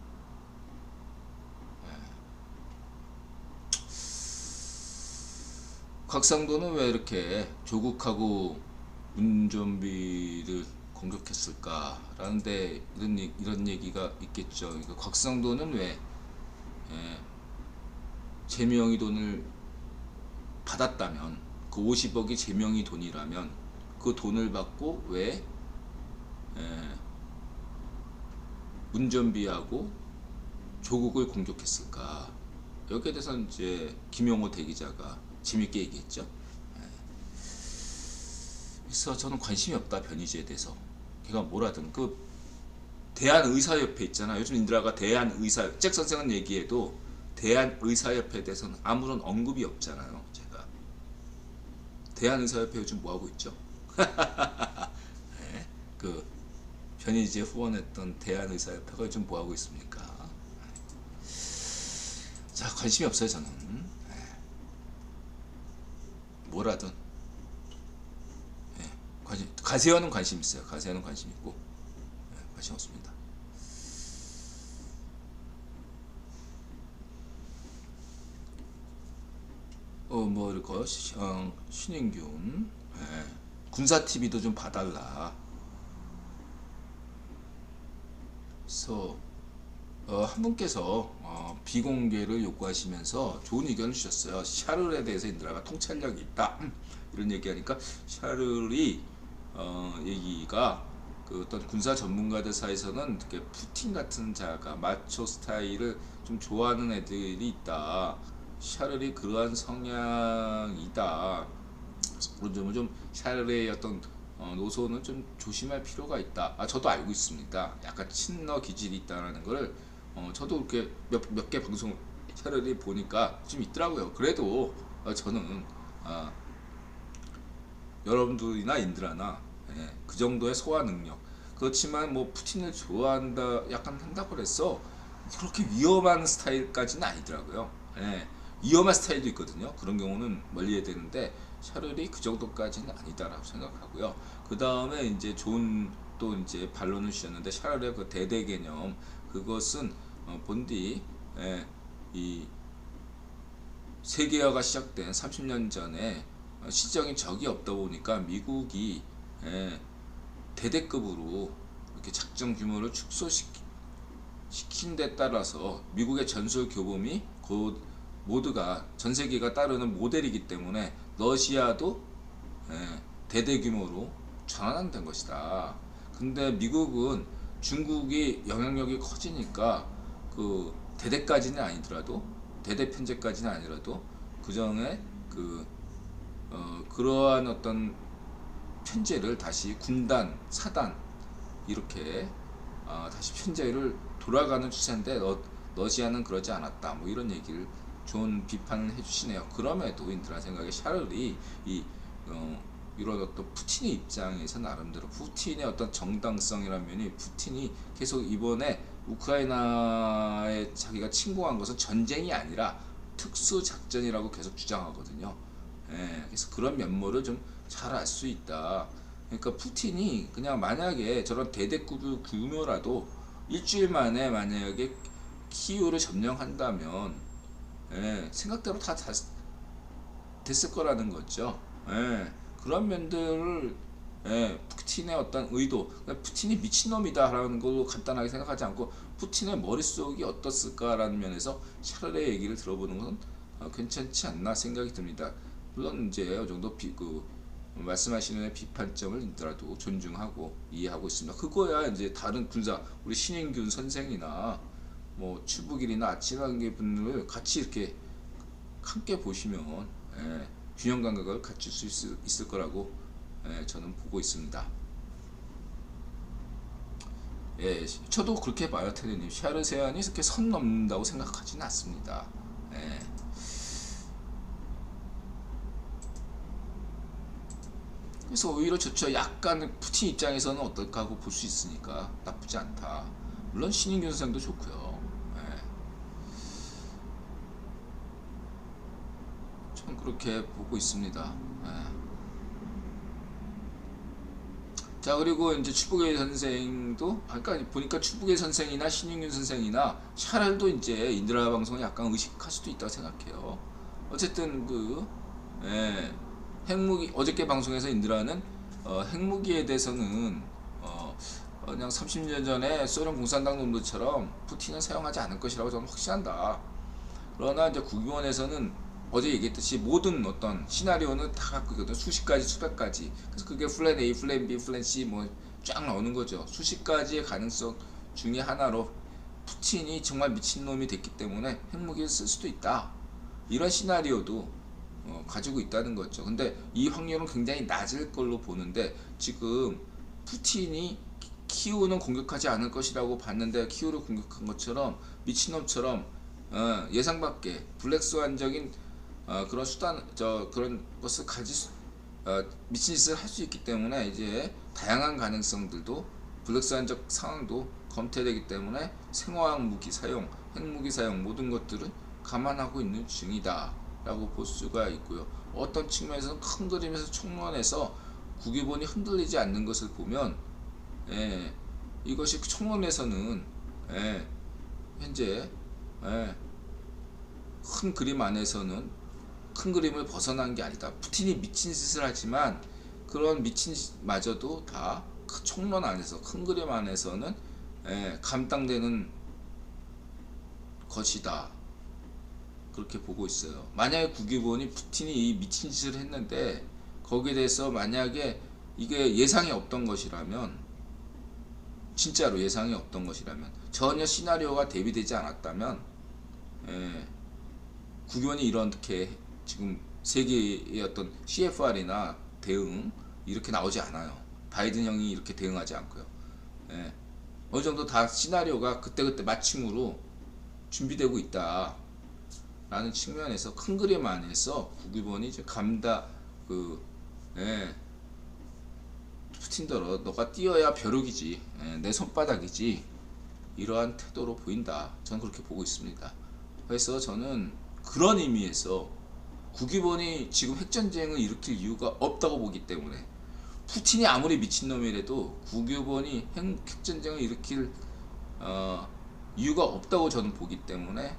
곽상도는 왜 이렇게 조국하고 문전비를 공격했을까라는데 이런 얘기가 있겠죠. 그러니까 곽상도는 왜 제명의 돈을 받았다면, 그 50억이 제명의 돈이라면 그 돈을 받고 왜 문전비하고 조국을 공격했을까? 여기에 대해서는 이제 김용호 대기자가 재밌게 얘기했죠. 그래서 저는 관심이 없다, 변희재에 대해서. 걔가 뭐라든 그 대한의사협회 있잖아. 요즘 인드라가 대한의사, 잭 선생은 얘기해도 대한의사협회에 대해서는 아무런 언급이 없잖아요. 제가 대한의사협회 요즘 뭐하고 있죠? 그 변희재 후원했던 대한의사협회가 요즘 뭐하고 있습니까? 자, 관심이 없어요. 저는 뭐라든. 가세현은 관심 있어요. 가세현은 관심 있고 관심 없습니다. 뭐 이럴까요? 신인균 군사TV도 좀 봐달라. 그래서 한 분께서 비공개를 요구하시면서 좋은 의견을 주셨어요. 샤를에 대해서 인드라가 통찰력이 있다 이런 얘기하니까, 샤를이 얘기가 그 어떤 군사 전문가들 사이에서는 이렇게 푸틴 같은 자가 마초 스타일을 좀 좋아하는 애들이 있다. 샤를이 그러한 성향이다. 그런 점을 좀 샤를의 어떤 노선은 좀 조심할 필요가 있다. 저도 알고 있습니다. 약간 친러 기질이 있다는 걸 저도 이렇게 몇 개 방송 차라리 보니까 좀 있더라고요. 그래도 저는 여러분들이나 인드라나 그 정도의 소화 능력. 그렇지만 뭐 푸틴을 좋아한다 약간 한다고 그랬어. 그렇게 위험한 스타일까지는 아니더라고요. 위험한 스타일도 있거든요. 그런 경우는 멀리해야 되는데 샤를이 그 정도까지는 아니다라고 생각하고요. 그 다음에 이제 좋은 또 이제 반론을 주셨는데 샤를의 그 대대 개념 그것은 본디 이 세계화가 시작된 30년 전에 시적인 적이 없다 보니까 미국이 대대급으로 이렇게 작전 규모를 축소시킨 데 따라서 미국의 전술 교범이 곧 모두가 전 세계가 따르는 모델이기 때문에 러시아도 대대 규모로 전환된 것이다. 근데 미국은 중국이 영향력이 커지니까 그 대대까지는 아니더라도 대대 편제까지는 아니라도 그전에 그러한 어떤 편제를 다시 군단, 사단 이렇게 다시 편제를 돌아가는 추세인데 러시아는 그러지 않았다. 뭐 이런 얘기를 좋은 비판을 해주시네요. 그럼에도 인들한 생각에 샤를이 이런 어떤 푸틴의 입장에서 나름대로 푸틴의 어떤 정당성이라는 면이 푸틴이 계속 이번에 우크라이나에 자기가 침공한 것은 전쟁이 아니라 특수 작전이라고 계속 주장하거든요. 그래서 그런 면모를 좀 잘 알 수 있다. 그러니까 푸틴이 그냥 만약에 저런 대대급 규모라도 일주일 만에 만약에 키이우를 점령한다면 생각대로 다 됐을 거라는 거죠. 그런 면들을 푸틴의 어떤 의도, 그러니까 푸틴이 미친놈이다라는 걸로 간단하게 생각하지 않고 푸틴의 머릿속이 어떻을까라는 면에서 샤를의 얘기를 들어보는 것은 괜찮지 않나 생각이 듭니다. 물론 이제 어느 정도 말씀하시는 비판점을 있더라도 존중하고 이해하고 있습니다. 그거야 이제 다른 군사 우리 신인균 선생이나 뭐 추북일이나 아치관계 분을 같이 이렇게 함께 보시면 균형 감각을 갖출 수 있을 거라고 저는 보고 있습니다. 저도 그렇게 봐요, 테드님. 샤르 세안이 이렇게 선 넘는다고 생각하지는 않습니다. 그래서 오히려 좋죠. 약간 푸틴 입장에서는 어떨까 하고 볼 수 있으니까 나쁘지 않다. 물론 신인균 선생도 좋고요. 전 그렇게 보고 있습니다. 자, 그리고 이제 추북의 선생도 그러니까 보니까 추북의 선생이나 신인균 선생이나 샤랄도 이제 인드라 방송을 약간 의식할 수도 있다고 생각해요. 어쨌든 핵무기 어저께 방송에서 인드라는 핵무기에 대해서는 그냥 30년 전에 소련 공산당 놈들처럼 푸틴은 사용하지 않을 것이라고 저는 확신한다. 그러나 이제 국유원에서는 어제 얘기했듯이 모든 어떤 시나리오는 다 갖고 있거든. 수십 가지, 수백 가지. 그래서 그게 플랜 A, 플랜 B, 플랜 C 뭐 쫙 나오는 거죠. 수십 가지의 가능성 중에 하나로 푸틴이 정말 미친놈이 됐기 때문에 핵무기를 쓸 수도 있다. 이런 시나리오도 가지고 있다는 거죠. 근데 이 확률은 굉장히 낮을 걸로 보는데 지금 푸틴이 키우는 공격하지 않을 것이라고 봤는데 키우를 공격한 것처럼 미친놈처럼 예상 밖의 블랙스완적인 그런 수단 그런 것을 미친 짓을 할 수 있기 때문에 이제 다양한 가능성들도 블랙스완적 상황도 검토되기 때문에 생화학 무기 사용, 핵무기 사용 모든 것들은 감안하고 있는 중이다 라고 볼 수가 있고요. 어떤 측면에서는 큰 그림에서 총론에서 국유본이 흔들리지 않는 것을 보면 이것이 총론에서는 현재 큰 그림 안에서는 큰 그림을 벗어난 게 아니다. 푸틴이 미친 짓을 하지만 그런 미친 짓마저도 다 총론 안에서 큰 그림 안에서는 감당되는 것이다. 그렇게 보고 있어요. 만약에 국유본이 푸틴이 이 미친 짓을 했는데 거기에 대해서 만약에 이게 예상이 없던 것이라면 진짜로 예상이 없던 것이라면 전혀 시나리오가 대비되지 않았다면 국유본이 이렇게 지금 세계의 어떤 CFR이나 대응 이렇게 나오지 않아요. 바이든 형이 이렇게 대응하지 않고요. 어느 정도 다 시나리오가 그때그때 맞춤으로 준비되고 있다 라는 측면에서 큰 그림 안에서 국유본이 이제 감다 예, 푸틴더러 너가 뛰어야 벼룩이지, 내 손바닥이지, 이러한 태도로 보인다. 저는 그렇게 보고 있습니다. 그래서 저는 그런 의미에서 국유본이 지금 핵전쟁을 일으킬 이유가 없다고 보기 때문에, 푸틴이 아무리 미친놈이라도 국유본이 핵전쟁을 일으킬 이유가 없다고 저는 보기 때문에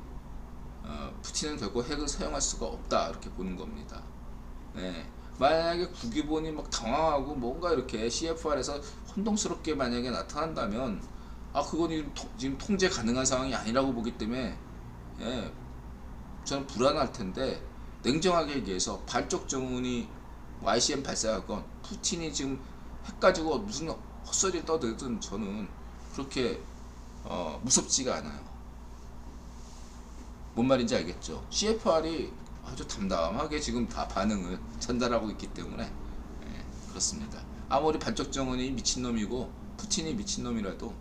푸틴은 결국 핵을 사용할 수가 없다 이렇게 보는 겁니다. 네. 만약에 국유본이 막 당황하고 뭔가 이렇게 CFR에서 혼동스럽게 만약에 나타난다면 그건 지금 통제 가능한 상황이 아니라고 보기 때문에 예, 저는 불안할 텐데, 냉정하게 얘기해서 발적 정훈이 ICM 발사하건 푸틴이 지금 핵 가지고 무슨 헛소리 떠들든 저는 그렇게 무섭지가 않아요. 뭔 말인지 알겠죠? CFR이 아주 담담하게 지금 다 반응을 전달하고 있기 때문에 그렇습니다. 아무리 반쪽 정원이 미친놈이고 푸틴이 미친놈이라도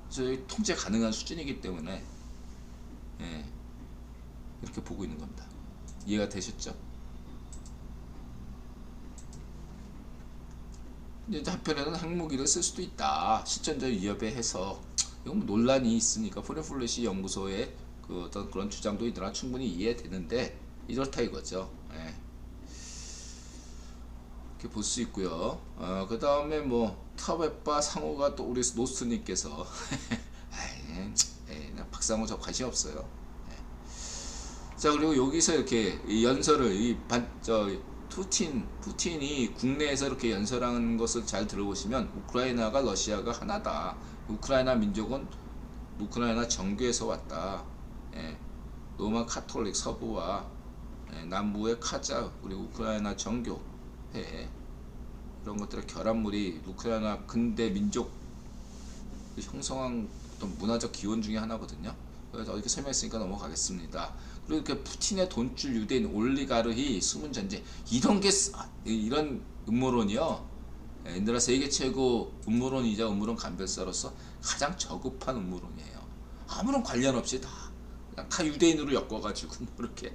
저희 통제 가능한 수준이기 때문에 이렇게 보고 있는 겁니다. 이해가 되셨죠? 이제 한편에는 핵무기를 쓸 수도 있다, 실전적 위협에 해서. 이건 뭐 논란이 있으니까 포렌플래시 연구소의 어떤 그런 주장도 있더라 충분히 이해되는데 이렇다 이거죠. 이렇게 볼 수 있고요. 그 다음에 뭐 타웹바 상호가 또 우리 노스님께서 박상호 저 관심 없어요. 자, 그리고 여기서 이렇게 연설을 푸틴이 국내에서 이렇게 연설하는 것을 잘 들어보시면, 우크라이나가 러시아가 하나다, 우크라이나 민족은 우크라이나 정교에서 왔다, 로마 카톨릭 서부와 남부의 카자 그리고 우크라이나 정교 이런 것들의 결합물이 우크라이나 근대 민족 형성한 어떤 문화적 기원 중에 하나거든요. 그래서 이렇게 설명했으니까 넘어가겠습니다. 그리고 이렇게 푸틴의 돈줄 유대인 올리가르히 숨은 전쟁, 이런 음모론이요, 인도라 세계 최고 음모론이자 음모론 감별사로서 가장 저급한 음모론이에요. 아무런 관련 없이 다 유대인으로 엮어가지고 뭐 이렇게.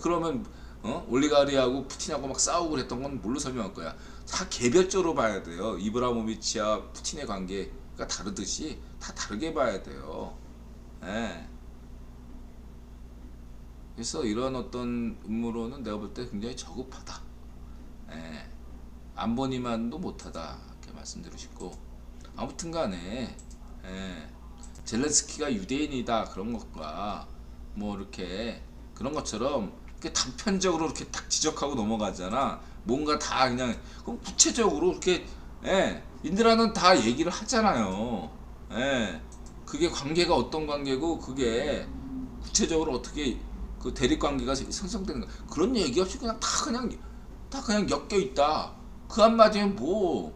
그러면 올리가르하고 푸틴하고 막 싸우고 그랬던 건 뭘로 설명할 거야? 다 개별적으로 봐야 돼요. 이브라모비치와 푸틴의 관계가 다르듯이 다 다르게 봐야 돼요. 그래서 이런 어떤 음모론은 내가 볼 때 굉장히 저급하다, 안보니만도 못하다 이렇게 말씀드리고 싶고, 아무튼 간에 젤렌스키가 유대인이다 그런 것과 뭐 이렇게 그런 것처럼 이렇게 단편적으로 이렇게 딱 지적하고 넘어가잖아. 뭔가 다 그냥 그럼 구체적으로 이렇게 인드라는 다 얘기를 하잖아요. 그게 관계가 어떤 관계고 그게 구체적으로 어떻게 그 대립 관계가 생성되는 거, 그런 얘기 없이 그냥 다 그냥 엮여 있다. 그 한마디면 뭐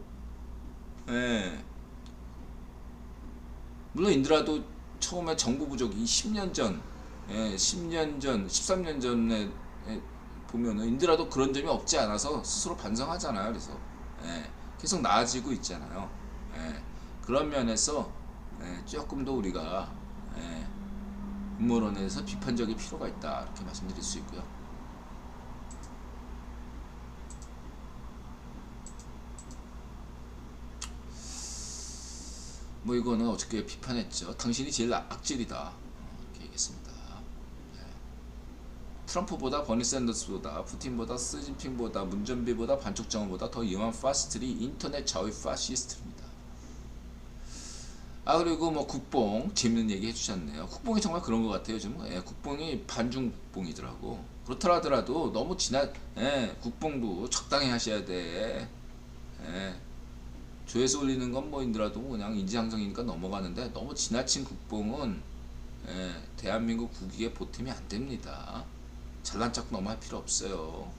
물론 인드라도 처음에 정부 부족이 10년 전, 10년 전, 13년 전에 보면은 인드라도 그런 점이 없지 않아서 스스로 반성하잖아요. 그래서 계속 나아지고 있잖아요. 그런 면에서 조금 더 우리가 음모론에서 비판적일 필요가 있다 이렇게 말씀드릴 수 있고요. 뭐 이거는 어저께 비판했죠. 당신이 제일 악질이다 이렇게 얘기했습니다. 트럼프보다 버니 샌더스보다 푸틴보다 시진핑보다 문전비보다 반쪽정원보다 더 위험한 파시스트리 인터넷 좌우 파시스트입니다. 그리고 뭐 국뽕 재밌는 얘기 해주셨네요. 국뽕이 정말 그런 것 같아요. 요즘 국뽕이 반중 국뽕이더라고. 그렇더라 하더라도 너무 국뽕도 적당히 하셔야 돼. 조회수 올리는 건 뭐인더라도 그냥 인지상정이니까 넘어가는데, 너무 지나친 국뽕은 대한민국 국익에 보탬이 안 됩니다. 잘난 척 너무 할 필요 없어요.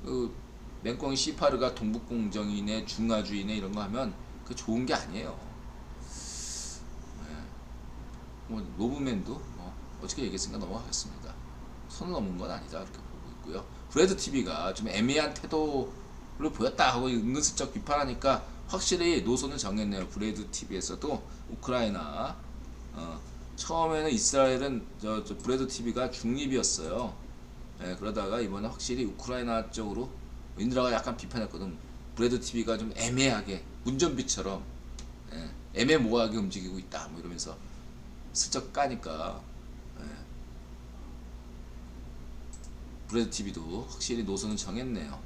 그 맹꽁이 시파르가 동북공정이네 중화주의네 이런 거 하면 그 좋은 게 아니에요. 뭐 노브맨도 뭐 어떻게 얘기했으니까 넘어가겠습니다. 선을 넘은 건 아니다 이렇게 보고 있고요. 브래드 TV가 좀 애매한 태도를 보였다 하고 은근슬쩍 비판하니까 확실히 노선을 정했네요. 브레이드 TV에서도 우크라이나 처음에는 이스라엘은 저 브레이드 TV가 중립이었어요. 예, 그러다가 이번에 확실히 우크라이나 쪽으로 인드라가 약간 비판했거든. 브레이드 TV가 좀 애매하게 운전비처럼 애매모호하게 움직이고 있다 뭐 이러면서 슬쩍 까니까 브레드 TV도 확실히 노선을 정했네요.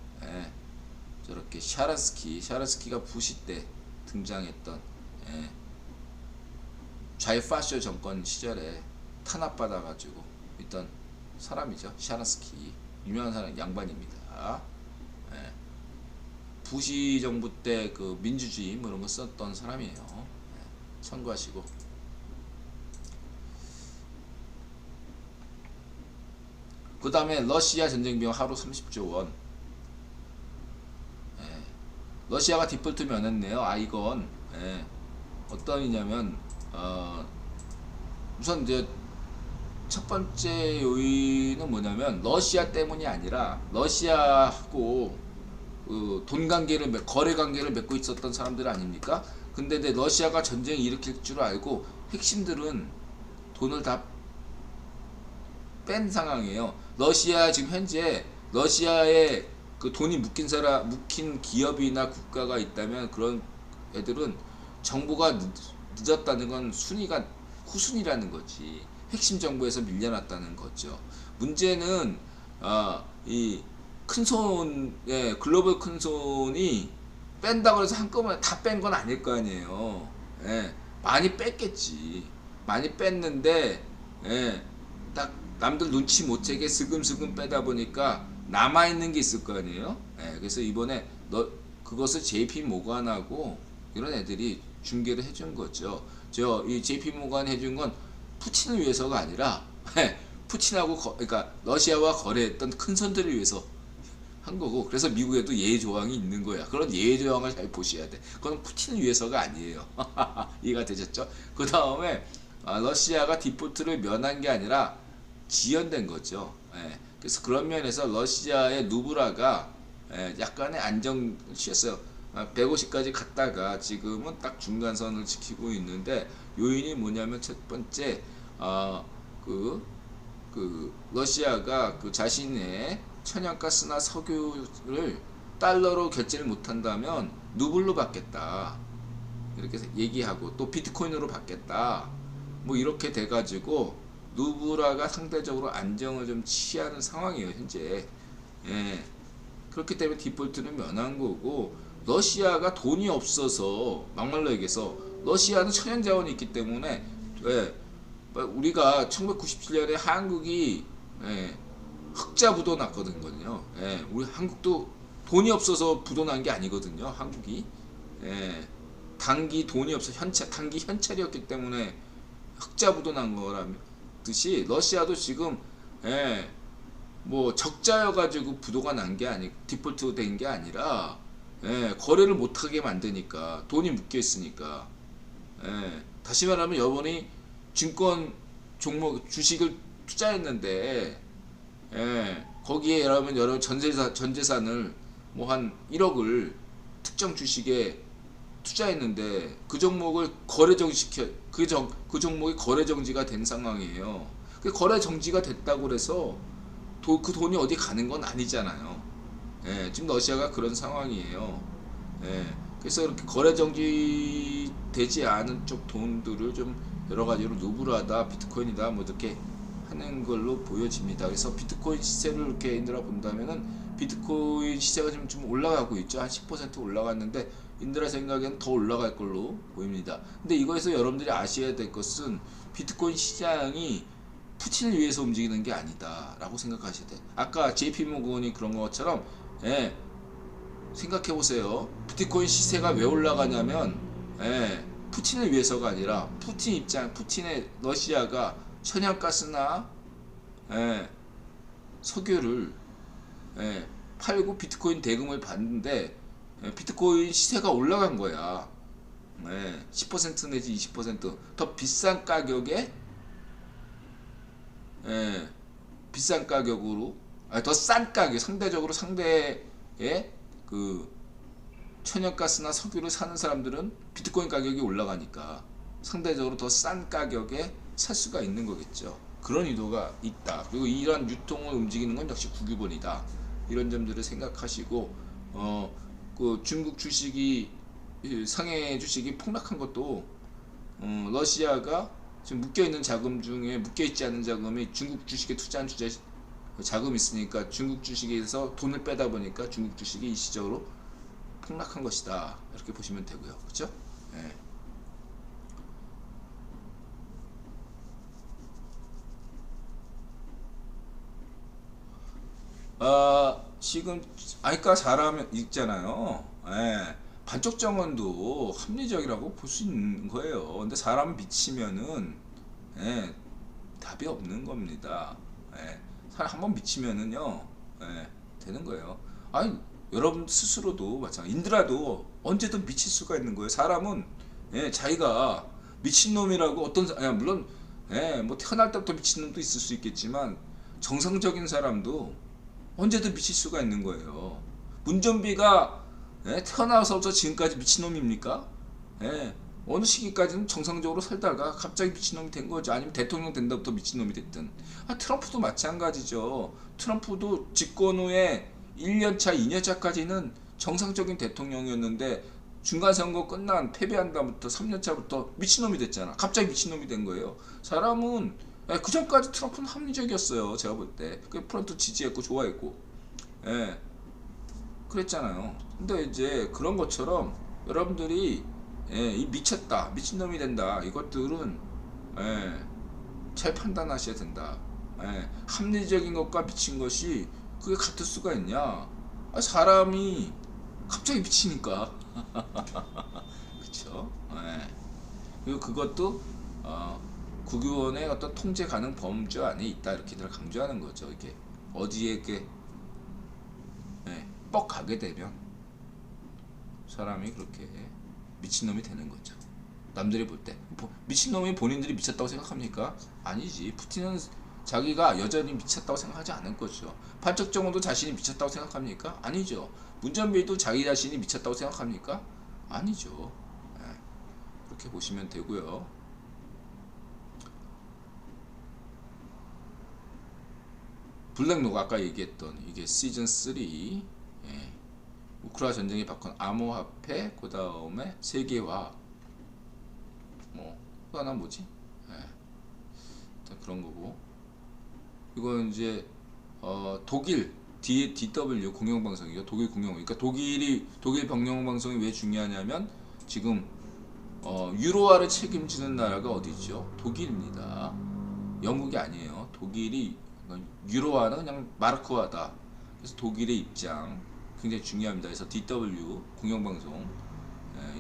저렇게 샤라스키가 부시 때 등장했던 좌이파쇼 정권 시절에 탄압받아가지고 있던 사람이죠. 샤라스키 유명한 사람 양반입니다. 부시 정부 때 그 민주주의 뭐 이런 거 썼던 사람이에요. 참고하시고. 그 다음에 러시아 전쟁 비용 하루 30조 원. 러시아가 디폴트 면했네요. 이건 어떤 이냐면 우선 이제 첫 번째 요인은 뭐냐면 러시아 때문이 아니라 러시아하고 돈 관계를 거래 관계를 맺고 있었던 사람들 아닙니까? 근데 이제 러시아가 전쟁을 일으킬 줄 알고 핵심들은 돈을 다 뺀 상황이에요. 러시아 지금 현재 러시아에 그 돈이 묶인 기업이나 국가가 있다면 그런 애들은 정보가 늦었다는 건 순위가 후순위라는 거지. 핵심 정보에서 밀려났다는 거죠. 문제는 이 큰손, 글로벌 큰손이 뺀다고 해서 한꺼번에 다 뺀 건 아닐 거 아니에요. 많이 뺐겠지. 많이 뺐는데 딱 남들 눈치 못 채게 슬금슬금 빼다 보니까 남아있는 게 있을 거 아니에요. 그래서 이번에 그것을 JP 모간하고 이런 애들이 중개를 해준 거죠. 이 JP 모간 해준 건 푸틴을 위해서가 아니라 푸틴하고 그러니까 러시아와 거래했던 큰 선들을 위해서 한 거고, 그래서 미국에도 예외 조항이 있는 거야. 그런 예외 조항을 잘 보셔야 돼. 그건 푸틴을 위해서가 아니에요. 이해가 되셨죠? 그 다음에 러시아가 디폴트를 면한 게 아니라 지연된 거죠. 그래서 그런 면에서 러시아의 누브라가 약간의 안정 취했어요. 150까지 갔다가 지금은 딱 중간선을 지키고 있는데, 요인이 뭐냐면 첫 번째 러시아가 그 자신의 천연가스나 석유를 달러로 결제를 못한다면 누블로 받겠다 이렇게 얘기하고, 또 비트코인으로 받겠다 뭐 이렇게 돼가지고 누브라가 상대적으로 안정을 좀 취하는 상황이에요 현재. 그렇기 때문에 디폴트는 면한 거고, 러시아가 돈이 없어서 막말로 얘기해서 러시아는 천연자원이 있기 때문에 우리가 1997년에 한국이 흑자 부도 났거든요. 우리 한국도 돈이 없어서 부도 난 게 아니거든요. 한국이 단기 돈이 없어 단기 현찰이었기 때문에 흑자 부도 난 거라면 듯이 러시아도 지금 뭐 적자여 가지고 부도가 난 게 아니 디폴트 된 게 아니라 거래를 못하게 만드니까, 돈이 묶여 있으니까. 다시 말하면 여러분이 증권 종목 주식을 투자했는데 거기에 여러분 전재산을 뭐 한 1억을 특정 주식에 투자했는데 그 종목을 거래 정지시켜 그 종목이 거래 정지가 된 상황이에요. 그 거래 정지가 됐다고 그래서 그 돈이 어디 가는 건 아니잖아요. 지금 러시아가 그런 상황이에요. 그래서 이렇게 거래 정지 되지 않은 쪽 돈들을 좀 여러 가지로 누브라다 비트코인이다 뭐 이렇게 하는 걸로 보여집니다. 그래서 비트코인 시세를 이렇게 인들어 본다면은 비트코인 시세가 좀 올라가고 있죠. 한 10% 올라갔는데 인들아 생각에는 더 올라갈 걸로 보입니다. 근데 이거에서 여러분들이 아셔야 될 것은 비트코인 시장이 푸틴을 위해서 움직이는 게 아니다 라고 생각하셔야 돼. 아까 JP모건이 그런 것처럼 생각해 보세요. 비트코인 시세가 왜 올라가냐면 푸틴을 위해서가 아니라 푸틴의 러시아가 천연가스나 석유를 팔고 비트코인 대금을 받는데 비트코인 시세가 올라간 거야. 10% 내지 20% 더 비싼 가격에 비싼 가격으로 더 싼 가격, 상대적으로 상대의 천연가스나 석유를 사는 사람들은 비트코인 가격이 올라가니까 상대적으로 더 싼 가격에 살 수가 있는 거겠죠. 그런 의도가 있다. 그리고 이러한 유통을 움직이는 건 역시 국유본이다. 이런 점들을 생각하시고 그 중국 주식이 상해 주식이 폭락한 것도 러시아가 지금 묶여있는 자금 중에 묶여있지 않은 자금이 중국 주식에 투자한 자금이 있으니까 중국 주식에서 돈을 빼다 보니까 중국 주식이 일시적으로 폭락한 것이다. 이렇게 보시면 되고요. 그렇죠? 네. 지금 아까 잘하면 있잖아요. 예. 반쪽 정원도 합리적이라고 볼 수 있는 거예요. 근데 사람 미치면은 예, 답이 없는 겁니다. 예. 사람 한번 미치면은요, 예, 되는 거예요. 아니, 여러분 스스로도 마찬가지. 인드라도 언제든 미칠 수가 있는 거예요. 사람은 예, 자기가 미친놈이라고 물론 예, 뭐 태어날 때부터 미친놈도 있을 수 있겠지만 정상적인 사람도 언제든 미칠 수가 있는 거예요. 문전비가 예, 태어나서부터 지금까지 미친놈입니까? 예, 어느 시기까지는 정상적으로 살다가 갑자기 미친놈이 된 거죠. 아니면 대통령 된다부터 미친놈이 됐든. 트럼프도 마찬가지죠. 트럼프도 집권 후에 1년차, 2년차까지는 정상적인 대통령이었는데 중간 선거 끝난 패배한 다음부터 3년차부터 미친놈이 됐잖아. 갑자기 미친놈이 된 거예요. 사람은 그 전까지 트럼프는 합리적이었어요. 제가 볼 때. 그 트럼프 지지했고 좋아했고. 예. 그랬잖아요. 근데 이제 그런 것처럼 여러분들이 예, 이 미쳤다, 미친놈이 된다. 이것들은 예, 잘 판단하셔야 된다. 예, 합리적인 것과 미친 것이 그게 같을 수가 있냐? 사람이 갑자기 미치니까. 그렇죠? 예. 그리고 그것도 국유원의 어떤 통제 가능 범주 안에 있다 이렇게들 강조하는 거죠. 이게 어디에 이렇게 예, 뻑 가게 되면 사람이 그렇게 미친놈이 되는 거죠. 남들이 볼 때 미친놈이 본인들이 미쳤다고 생각합니까? 아니지. 푸틴은 자기가 여전히 미쳤다고 생각하지 않을 거죠. 판척정원도 자신이 미쳤다고 생각합니까? 아니죠. 문전비도 자기 자신이 미쳤다고 생각합니까? 아니죠. 예, 그렇게 보시면 되고요. 블랙록 아까 얘기했던 이게 시즌 3 예, 우크라 전쟁이 바꾼 암호화폐 그 다음에 세계화 또 하나 뭐지? 예, 그런 거고 이건 이제 독일 DW 공영방송이죠. 독일 공영. 그러니까 독일 공영방송이 왜 중요하냐면 지금 유로화를 책임지는 나라가 어디죠? 독일입니다. 영국이 아니에요. 독일이 유로화는 그냥 마르크화다. 그래서 독일의 입장 굉장히 중요합니다. 그래서 DW 공영방송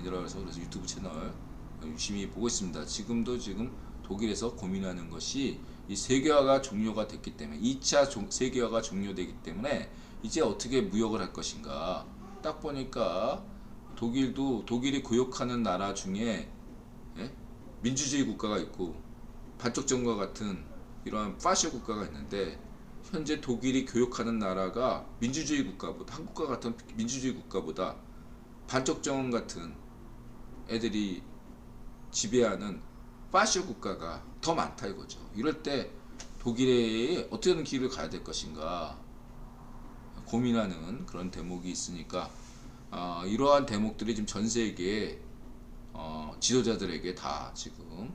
들어가서 그래서 유튜브 채널 열심히 보고 있습니다. 지금 독일에서 고민하는 것이 이 세계화가 종료가 됐기 때문에 2차 세계화가 종료되기 때문에 이제 어떻게 무역을 할 것인가. 딱 보니까 독일이 구역하는 나라 중에 예? 민주주의 국가가 있고 반쪽정과 같은 이러한 파시 국가가 있는데 현재 독일이 교역하는 나라가 민주주의 국가보다 한국과 같은 민주주의 국가보다 반쪽정원 같은 애들이 지배하는 파시 국가가 더 많다 이거죠. 이럴 때 독일에 어떻게 길을 가야 될 것인가 고민하는 그런 대목이 있으니까 이러한 대목들이 지금 전 세계 지도자들에게 다 지금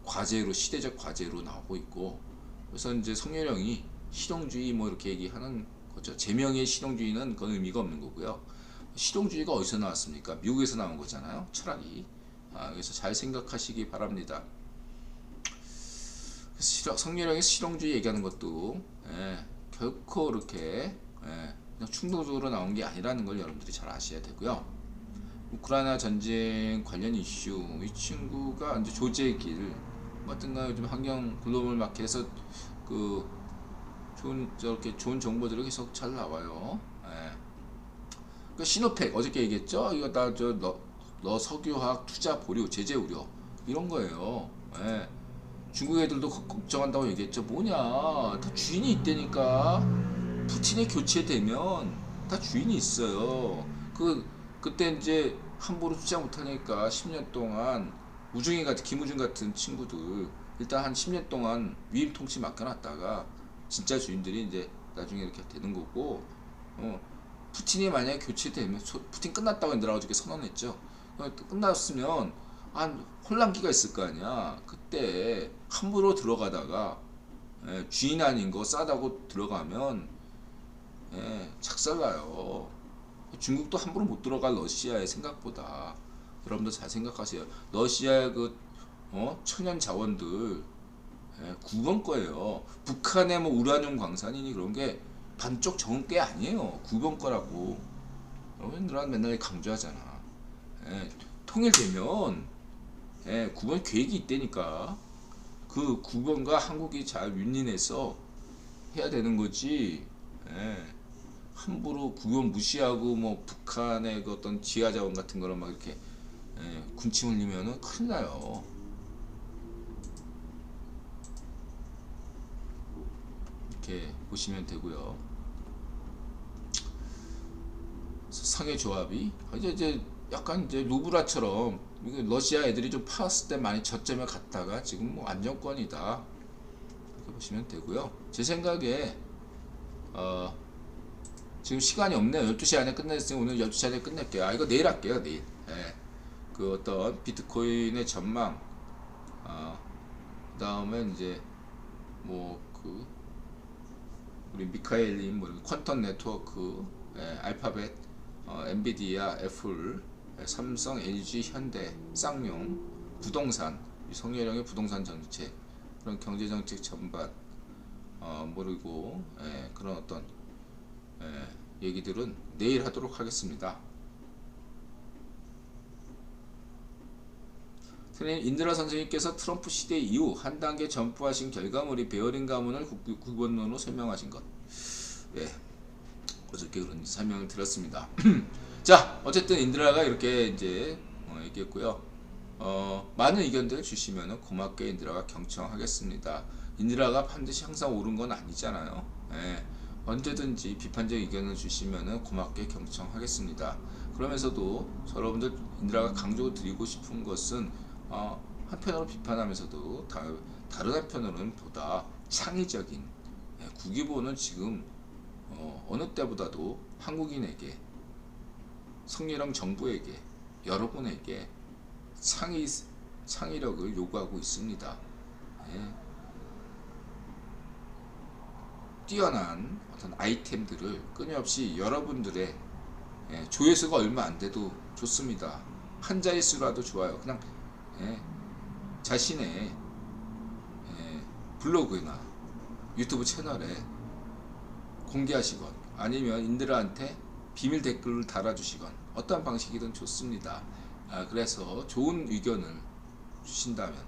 과제로 시대적 과제로 나오고 있고 그래서 이제 성렬형이 실용주의 뭐 이렇게 얘기하는 거죠. 제명의 실용주의는 그건 의미가 없는 거고요. 실용주의가 어디서 나왔습니까? 미국에서 나온 거잖아요. 철학이. 그래서 잘 생각하시기 바랍니다. 성렬형의 실용주의 얘기하는 것도 결코 그렇게 그냥 충동적으로 나온 게 아니라는 걸 여러분들이 잘 아셔야 되고요. 우크라이나 전쟁 관련 이슈 이 친구가 이제 조제의 길 어떤가 요즘 환경 글로벌 마켓에서 저렇게 좋은 정보들이 계속 잘 나와요. 그 시노팩 어저께 얘기했죠. 이거 다 너 석유화학 투자 보류 제재 우려 이런 거예요. 중국 애들도 걱정한다고 얘기했죠. 뭐냐 다 주인이 있다니까. 푸틴이 교체되면 다 주인이 있어요. 그때 이제 함부로 투자 못하니까 10년 동안 우중이 같은 김우중 같은 친구들 일단 한 10년 동안 위임 통치 맡겨놨다가 진짜 주인들이 이제 나중에 이렇게 되는 거고, 푸틴이 만약에 교체되면 푸틴 끝났다고 인들 어저께 선언했죠. 끝났으면 한 혼란기가 있을 거 아니야. 그때 함부로 들어가다가 주인 아닌 거 싸다고 들어가면 착살나요. 중국도 함부로 못 들어갈 러시아의 생각보다. 여러분들 잘 생각하세요. 러시아의 그 천연 자원들 9번 거예요. 북한의 뭐 우라늄 광산이니 그런 게 반쪽 적은 게 아니에요. 9번 거라고. 여러분들은 맨날 강조하잖아. 통일되면 9번 계획이 있다니까. 그 9번과 한국이 잘 윈윈해서 해야 되는 거지. 함부로 9번 무시하고 뭐 북한의 그 어떤 지하 자원 같은 거를 막 이렇게 군침 흘리면은 큰일 나요. 이렇게 보시면 되고요. 상해 조합이 이제 약간 이제 루브라처럼 러시아 애들이 좀 팔았을 때 많이 저점에 갔다가 지금 뭐 안정권이다 이렇게 보시면 되고요. 제 생각에 지금 시간이 없네요. 12시 안에 끝냈으니 오늘 12시 안에 끝낼게요. 이거 내일 할게요. 내일. 그 어떤 비트코인의 전망, 그 다음에 이제 뭐 그 우리 미카엘님 뭐 퀀텀 네트워크, 알파벳, 엔비디아, 애플, 삼성, LG, 현대, 쌍용, 부동산, 성렬형의 부동산 정책, 그런 경제 정책 전반 모르고 그런 어떤 얘기들은 내일 하도록 하겠습니다. 인드라 선생님께서 트럼프 시대 이후 한 단계 점프하신 결과물이 베어링 가문을 구본론으로 설명하신 것. 어저께 그런 설명을 드렸습니다. 자, 어쨌든 인드라가 이렇게 이제 얘기했고요. 많은 의견들 주시면 고맙게 인드라가 경청하겠습니다. 인드라가 반드시 항상 옳은 건 아니잖아요. 언제든지 비판적 의견을 주시면 고맙게 경청하겠습니다. 그러면서도 여러분들 인드라가 강조드리고 싶은 것은 한편으로 비판하면서도 다른 한편으로는 보다 창의적인 국위보는 지금 어느 때보다도 한국인에게, 성렬형 정부에게, 여러분에게 창의력을 요구하고 있습니다. 뛰어난 어떤 아이템들을 끊임없이 여러분들의 조회수가 얼마 안 돼도 좋습니다. 한 자릿수라도 좋아요. 그냥 자신의 블로그나 유튜브 채널에 공개하시건 아니면 인들한테 비밀 댓글을 달아주시건 어떠한 방식이든 좋습니다. 그래서 좋은 의견을 주신다면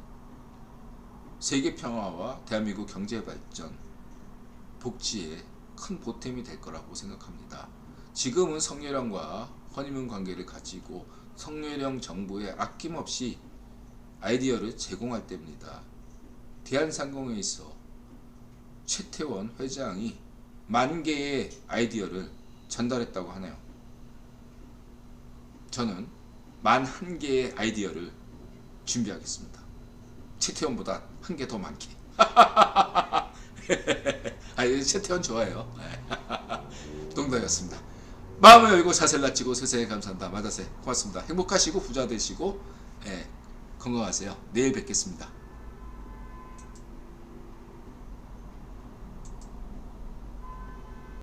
세계 평화와 대한민국 경제 발전, 복지에 큰 보탬이 될 거라고 생각합니다. 지금은 성렬형과 허니문 관계를 가지고 성렬형 정부에 아낌없이 아이디어를 제공할 때입니다. 대한상공에 있어 최태원 회장이 10,000개의 아이디어를 전달했다고 하네요. 저는 11,000개의 아이디어를 준비하겠습니다. 최태원보다 1개 더 많게. 최태원 좋아해요. 농담이었습니다. 마음을 열고 자세를 낮추고 세상에 감사한다. 마다세 고맙습니다. 행복하시고 부자 되시고 건강하세요. 내일 뵙겠습니다.